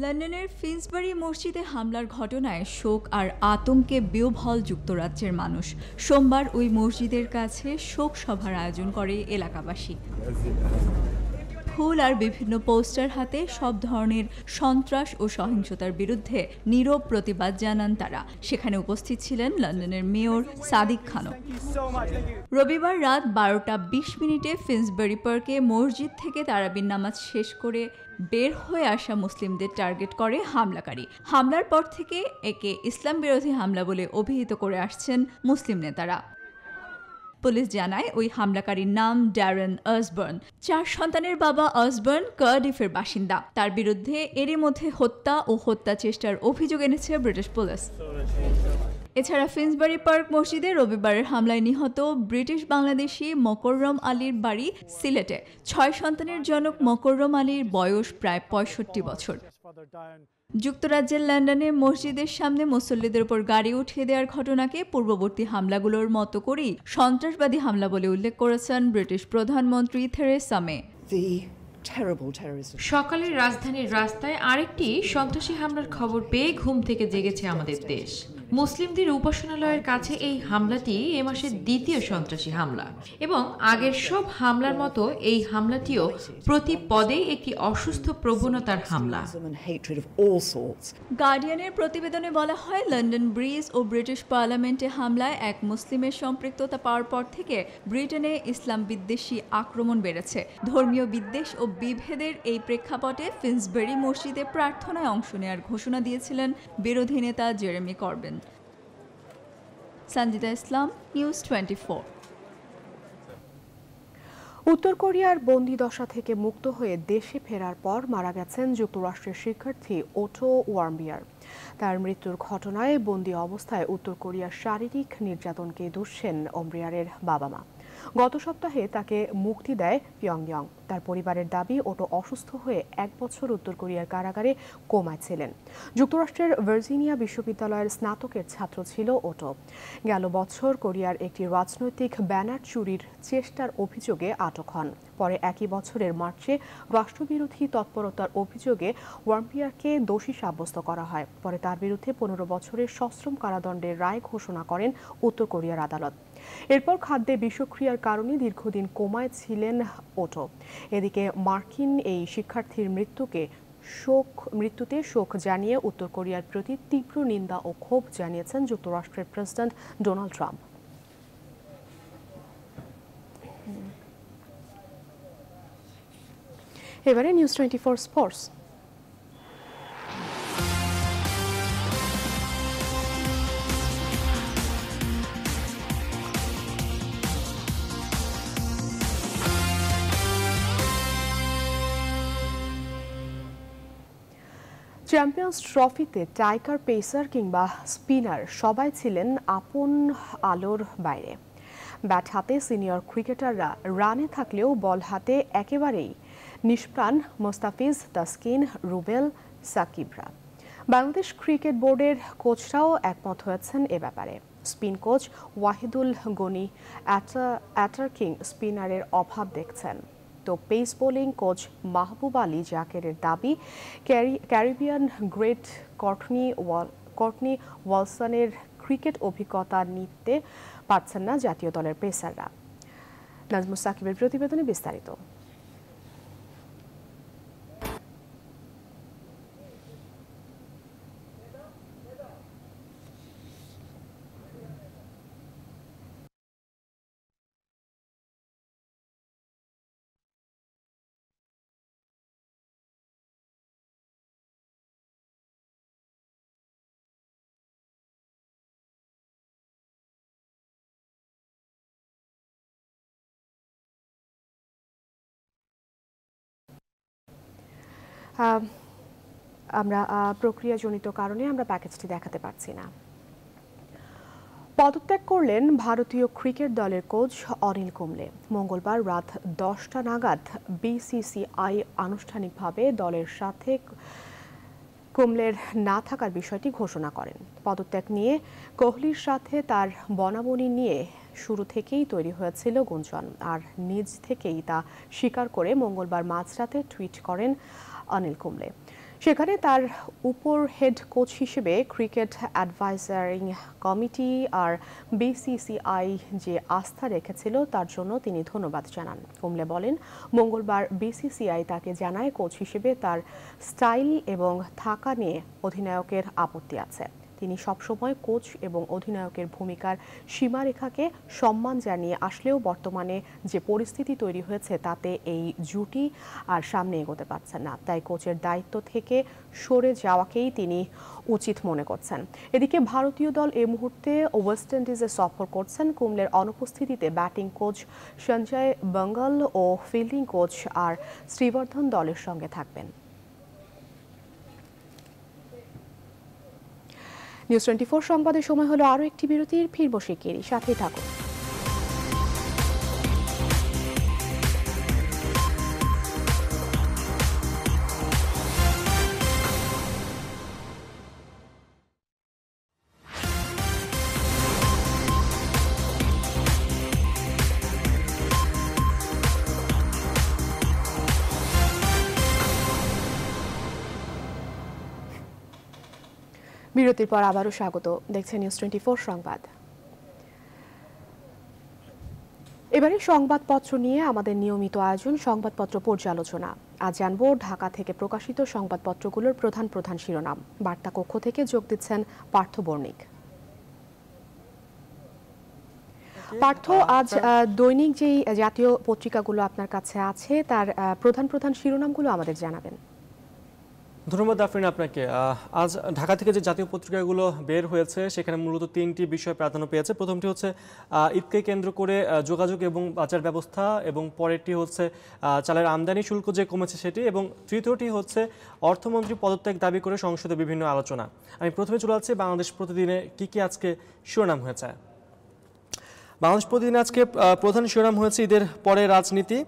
লন্ডনের ফিন্সবারি মসজিদে হামলার ঘটনায় শোক আর আতঙ্কে বিহ্বল যুক্তরাজ্যের মানুষ। সোমবার ওই মসজিদের কাছে শোক সভার আয়োজন করে এলাকাবাসী। ফুল আর বিভিন্ন পোস্টার হাতে সব ধরনের সন্ত্রাস ও সহিংসতার বিরুদ্ধে নীরব প্রতিবাদ জানান তারা। সেখানে উপস্থিত ছিলেন লন্ডনের মেয়র সাদিক খানও। রবিবার রাত 12:20 ফিন্সবারি পার্কে মসজিদ থেকে তারাবির নামাজ শেষ করে বের হয়ে আসা মুসলিমদের টার্গেট করে হামলাকারী। হামলার পর থেকে একে ইসলাম বিরোধী হামলা বলে অভিহিত করে আসছেন মুসলিম নেতারা। পুলিশ জানায় ওই হামলাকারীর নাম ড্যারেন অসবর্ন। 4 সন্তানের বাবা অসবর্ন কার্ডিফের বাসিন্দা। তার বিরুদ্ধে এরই মধ্যে হত্যা ও হত্যা চেষ্টার অভিযোগ এনেছে ব্রিটিশ পুলিশ। এছাড়া ফিন্সবারি পার্ক মসজিদে রবিবারের হামলায় নিহত ব্রিটিশ বাংলাদেশি মোকররম আলীর বাড়ি সিলেটে। 6 সন্তানের জনক মোকররম আলীর বয়স প্রায় 65 বছর। যুক্তরাজ্যের লন্ডনে মসজিদের সামনে মুসল্লিদের উপর গাড়ি উঠিয়ে দেওয়ার ঘটনাকে পূর্ববর্তী হামলাগুলোর মতো করেই সন্ত্রাসবাদী হামলা বলে উল্লেখ করেছেন ব্রিটিশ প্রধানমন্ত্রী থেরেসা মে। সকালে রাজধানীর রাস্তায় আরেকটি সন্ত্রাসী হামলার খবর পেয়ে ঘুম থেকে জেগেছে আমাদের দেশ। মুসলিমদের উপাসনালয়ের কাছে এই হামলাটি এ মাসের দ্বিতীয় সন্ত্রাসী হামলা এবং আগের সব হামলার মতো এই হামলাটিও প্রতি পদেই একটি অসুস্থ প্রবণতার হামলা। গার্ডিয়ানের প্রতিবেদনে বলা হয়, লন্ডন ব্রিজ ও ব্রিটিশ পার্লামেন্টে হামলায় এক মুসলিমের সম্পৃক্ততা পাওয়ার পর থেকে ব্রিটেনে ইসলাম বিদ্বেষী আক্রমণ বেড়েছে। ধর্মীয় বিদ্বেষ ও বিভেদের এই প্রেক্ষাপটে ফিন্সবেরি মসজিদে প্রার্থনায় অংশ নেওয়ার ঘোষণা দিয়েছিলেন বিরোধী নেতা জেরেমি করবেন। সঞ্জিতা ইসলাম, নিউজ 24। উত্তর কোরিয়ার বন্দিদশা থেকে মুক্ত হয়ে দেশে ফেরার পর মারা গেছেন যুক্তরাষ্ট্রের শিক্ষার্থী ওটো ওয়ার্মবিয়ার। তার মৃত্যুর ঘটনায় বন্দি অবস্থায় উত্তর কোরিয়ার শারীরিক নির্যাতনকে দুষছেন ওমরিয়ারের বাবা মা। গত সপ্তাহে তাকে মুক্তি দেয় পিয়ংইয়ং। তার পরিবারের দাবি, ওটো অসুস্থ হয়ে 1 বছর উত্তর কোরিয়ার কারাগারে কোমায় ছিলেন। যুক্তরাষ্ট্রের ভার্জিনিয়া বিশ্ববিদ্যালয়ের স্নাতকের ছাত্র ছিল ওটো। গেল বছর কোরিয়ার একটি রাজনৈতিক ব্যানার চুরির চেষ্টার অভিযোগে আটক হন। পরে একই বছরের মার্চে রাষ্ট্রবিরোধী তৎপরতার অভিযোগে ওয়ার্মবিয়ারকে দোষী সাব্যস্ত করা হয়। পরে তার বিরুদ্ধে 15 বছরের সশ্রম কারাদণ্ডের রায় ঘোষণা করেন উত্তর কোরিয়ার আদালত। এরপর খাদ্যে বিষক্রিয়ার কারণে দীর্ঘদিন কোমায় ছিলেন ওটো। এদিকে মার্কিন এই শিক্ষার্থীর মৃত্যুতে শোক জানিয়ে উত্তর কোরিয়ার প্রতি তীব্র নিন্দা ও ক্ষোভ জানিয়েছেন যুক্তরাষ্ট্রের প্রেসিডেন্ট ডোনাল্ড ট্রাম্প। এবারে নিউজ 24 স্পোর্টস। চ্যাম্পিয়ন্স ট্রফিতে টাইগার, পেসার কিংবা স্পিনার সবাই ছিলেন আপন আলোর বাইরে। ব্যাট হাতে সিনিয়র ক্রিকেটাররা রানে থাকলেও বল হাতে একেবারেই নিষ্প্রাণ মোস্তাফিজ, তাসকিন, রুবেল, সাকিবরা। বাংলাদেশ ক্রিকেট বোর্ডের কোচরাও একমত হয়েছেন এ ব্যাপারে। Spin coach Wahidul Gani attacking স্পিনারের অভাব দেখছেন। তো pace bowling coach Mahbub Ali জাকেরের দাবি, ক্যারিবিয়ান গ্রেট কর্টনি ওয়ালসনের ক্রিকেট অভিজ্ঞতা নিতে পারছেন না জাতীয় দলের পেসাররা। নাজমুস সাকিবের প্রতিবেদনে বিস্তারিত। আমরা প্রক্রিয়াজনিত কারণে আমরা প্যাকেজটি দেখাতে পারছি না। পদত্যাগ করলেন ভারতীয় ক্রিকেট দলের কোচ অনিল কুম্বলে। মঙ্গলবার রাত 10টা নাগাদ বিসিসিআই আনুষ্ঠানিকভাবে দলের সাথে কুম্বলের না থাকার বিষয়টি ঘোষণা করেন। পদত্যাগ নিয়ে কোহলির সাথে তার বনাবনি নিয়ে শুরু থেকেই তৈরি হয়েছিল গুঞ্জন, আর নিজ থেকেই তা স্বীকার করে মঙ্গলবার মাঝরাতে টুইট করেন অনিল কুম্বলে। সেখানে তার উপর হেড কোচ হিসেবে ক্রিকেট অ্যাডভাইজারিং কমিটি আর বিসিসিআই যে আস্থা রেখেছিল তার জন্য তিনি ধন্যবাদ জানান। কুম্বলে বলেন, মঙ্গলবার বিসিসিআই তাকে জানায় কোচ হিসেবে তার স্টাইল এবং থাকা নিয়ে অধিনায়কের আপত্তি আছে। তিনি সবসময় কোচ এবং অধিনায়কের ভূমিকার সীমারেখাকে সম্মান জানিয়ে আসলেও বর্তমানে যে পরিস্থিতি তৈরি হয়েছে তাতে এই জুটি আর সামনে এগোতে পারছেন না। তাই কোচের দায়িত্ব থেকে সরে যাওয়াকেই তিনি উচিত মনে করছেন। এদিকে ভারতীয় দল এই মুহূর্তে ওয়েস্ট ইন্ডিজে সফর করছেন। কুম্বলের অনুপস্থিতিতে ব্যাটিং কোচ সঞ্জয় বাঙ্গাল ও ফিল্ডিং কোচ আর শ্রীবর্ধন দলের সঙ্গে থাকবেন। নিউজ 24 সংবাদের সময় হলো আরও একটি বিরতির। ফিরবো শিগগিরই, সাথেই থাকুন। বিরতির পর আবারও স্বাগত, দেখছেন নিউজ 24 সংবাদ। এবারে সংবাদপত্র নিয়ে আমাদের নিয়মিত আয়োজন সংবাদপত্র পর্যালোচনা। আজ জানবো ঢাকা থেকে প্রকাশিত সংবাদপত্রগুলোর প্রধান প্রধান শিরোনাম। বার্তা কক্ষ থেকে যোগ দিচ্ছেন পার্থ বর্ণিক। পার্থ, আজ দৈনিক যেই জাতীয় পত্রিকাগুলো আপনার কাছে আছে তার প্রধান প্রধান শিরোনামগুলো আমাদের জানাবেন। ধন্যবাদ আফরিন আপনাকে। আজ ঢাকা থেকে যে জাতীয় পত্রিকাগুলো বের হয়েছে সেখানে মূলত তিনটি বিষয় প্রাধান্য পেয়েছে। প্রথমটি হচ্ছে ঈদকে কেন্দ্র করে যোগাযোগ এবং বাজার ব্যবস্থা, এবং পরেরটি হচ্ছে চালের আমদানি শুল্ক যে কমেছে সেটি, এবং তৃতীয়টি হচ্ছে অর্থমন্ত্রী পদত্যাগ দাবি করে সংসদে বিভিন্ন আলোচনা। আমি প্রথমে চলে যাচ্ছি বাংলাদেশ প্রতিদিনে কি আজকে শিরোনাম হয়েছে। বাংলাদেশ প্রতিদিনে আজকে প্রধান শিরোনাম হয়েছে ঈদের পরে রাজনীতি,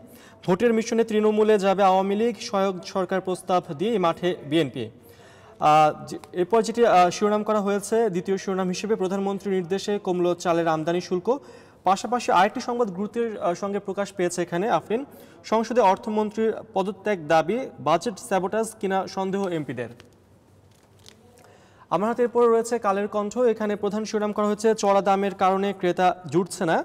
ভোটের মিশনে তৃণমূলে যাবে আওয়ামী লীগ, সহায়ক সরকার প্রস্তাব দিয়ে মাঠে বিএনপি। এরপর যেটি শিরোনাম করা হয়েছে, দ্বিতীয় শিরোনাম হিসেবে প্রধানমন্ত্রীর নির্দেশে কমল চালের আমদানি শুল্ক। পাশাপাশি আরেকটি সংবাদ গুরুত্বের সঙ্গে প্রকাশ পেয়েছে এখানে আফরিন, সংসদে অর্থমন্ত্রীর পদত্যাগ দাবি, বাজেট স্যাবোটাজ কিনা সন্দেহ এমপিদের। আমার হাতে এরপর রয়েছে কালের কণ্ঠ। এখানে প্রধান শিরোনাম করা হয়েছে চড়া দামের কারণে ক্রেতা জুটছে না,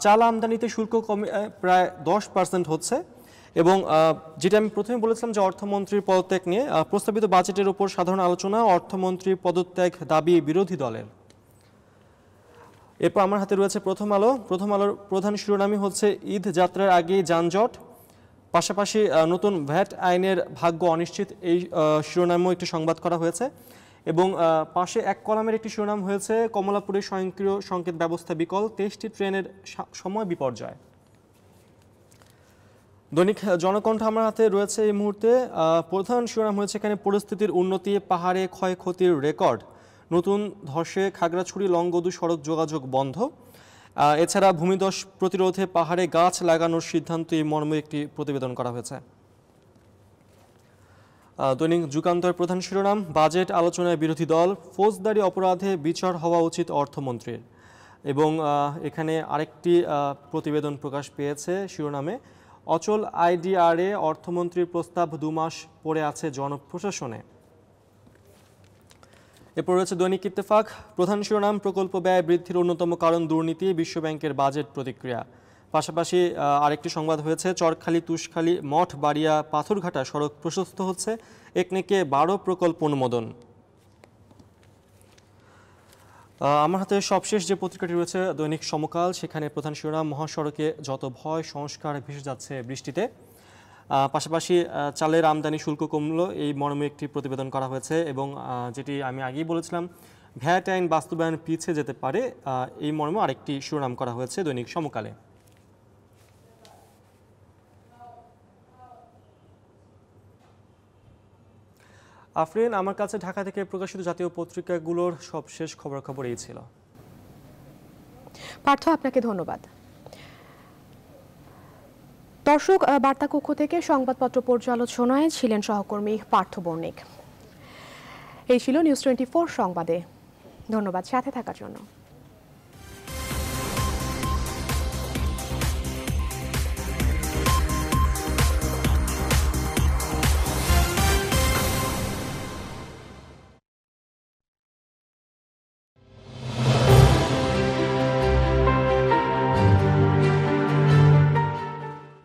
চাল আমদানিতে শুল্ক কমে প্রায় 10% হচ্ছে। এবং যেটা আমি প্রথমে বলেছিলাম যে অর্থমন্ত্রীর পদত্যাগ নিয়ে প্রস্তাবিত বাজেটের উপর সাধারণ আলোচনা, অর্থমন্ত্রীর পদত্যাগ দাবি বিরোধী দলের। এরপর আমার হাতে রয়েছে প্রথম আলো। প্রথম আলোর প্রধান শিরোনামই হচ্ছে ঈদ যাত্রার আগেই যানজট, পাশাপাশি নতুন ভ্যাট আইনের ভাগ্য অনিশ্চিত, এই শিরোনামেও একটি সংবাদ করা হয়েছে। এবং পাশে এক কলামের একটি শিরোনাম হয়েছে কমলাপুরে স্বয়ংক্রিয় সংকেত ব্যবস্থা বিকল, 23টি ট্রেনের সময় বিপর্যয়। দৈনিক জনকণ্ঠ আমার হাতে রয়েছে এই মুহূর্তে। প্রধান শিরোনাম হয়েছে এখানে পরিস্থিতির উন্নতি, পাহাড়ে ক্ষয়ক্ষতির রেকর্ড, নতুন ধসে খাগড়াছড়ি লংগদু সড়ক যোগাযোগ বন্ধ। এছাড়া ভূমিধস প্রতিরোধে পাহাড়ে গাছ লাগানোর সিদ্ধান্ত, এই মর্মে একটি প্রতিবেদন করা হয়েছে। দৈনিক যুগান্তর প্রধান শিরোনাম, বাজেট আলোচনায় বিরোধী দল, ফৌজদারি অপরাধে বিচার হওয়া উচিত অর্থমন্ত্রীর। এবং এখানে আরেকটি প্রতিবেদন প্রকাশ পেয়েছে শিরোনামে, অচল আইডিআরএ অর্থমন্ত্রীর প্রস্তাব 2 মাস পড়ে আছে জনপ্রশাসনে। এরপর রয়েছে দৈনিক ইত্তেফাক, প্রধান শিরোনাম, প্রকল্প ব্যয় বৃদ্ধির অন্যতম কারণ দুর্নীতি, বিশ্বব্যাংকের বাজেট প্রতিক্রিয়া। পাশাপাশি আরেকটি সংবাদ হয়েছে চরখালি তুষখালি মঠ বাড়িয়া পাথরঘাটা সড়ক প্রশস্ত হচ্ছে, একনেকে 12 প্রকল্প অনুমোদন। আমার হাতে সবশেষ যে পত্রিকাটি রয়েছে দৈনিক সমকাল, সেখানে প্রধান শিরোনাম, মহাসড়কে যত ভয় সংস্কার ভেসে যাচ্ছে বৃষ্টিতে। পাশাপাশি চালের আমদানি শুল্ক কমলো, এই মর্মে একটি প্রতিবেদন করা হয়েছে। এবং যেটি আমি আগেই বলেছিলাম, ভ্যাট আইন বাস্তবায়ন পিছিয়ে যেতে পারে, এই মর্মে আরেকটি শিরোনাম করা হয়েছে দৈনিক সমকালে। আফরিন, আমার কাছে ঢাকা থেকে প্রকাশিত জাতীয় পত্রিকাগুলোর সবশেষ খবরাখবর এই ছিল। পার্থ, আপনাকে ধন্যবাদ। দর্শক, বার্তা কক্ষ থেকে সংবাদপত্র পর্যালোচনায় ছিলেন সহকর্মী পার্থ বর্ণিক। এই ছিল নিউজ 24 সংবাদে। ধন্যবাদ সাথে থাকার জন্য।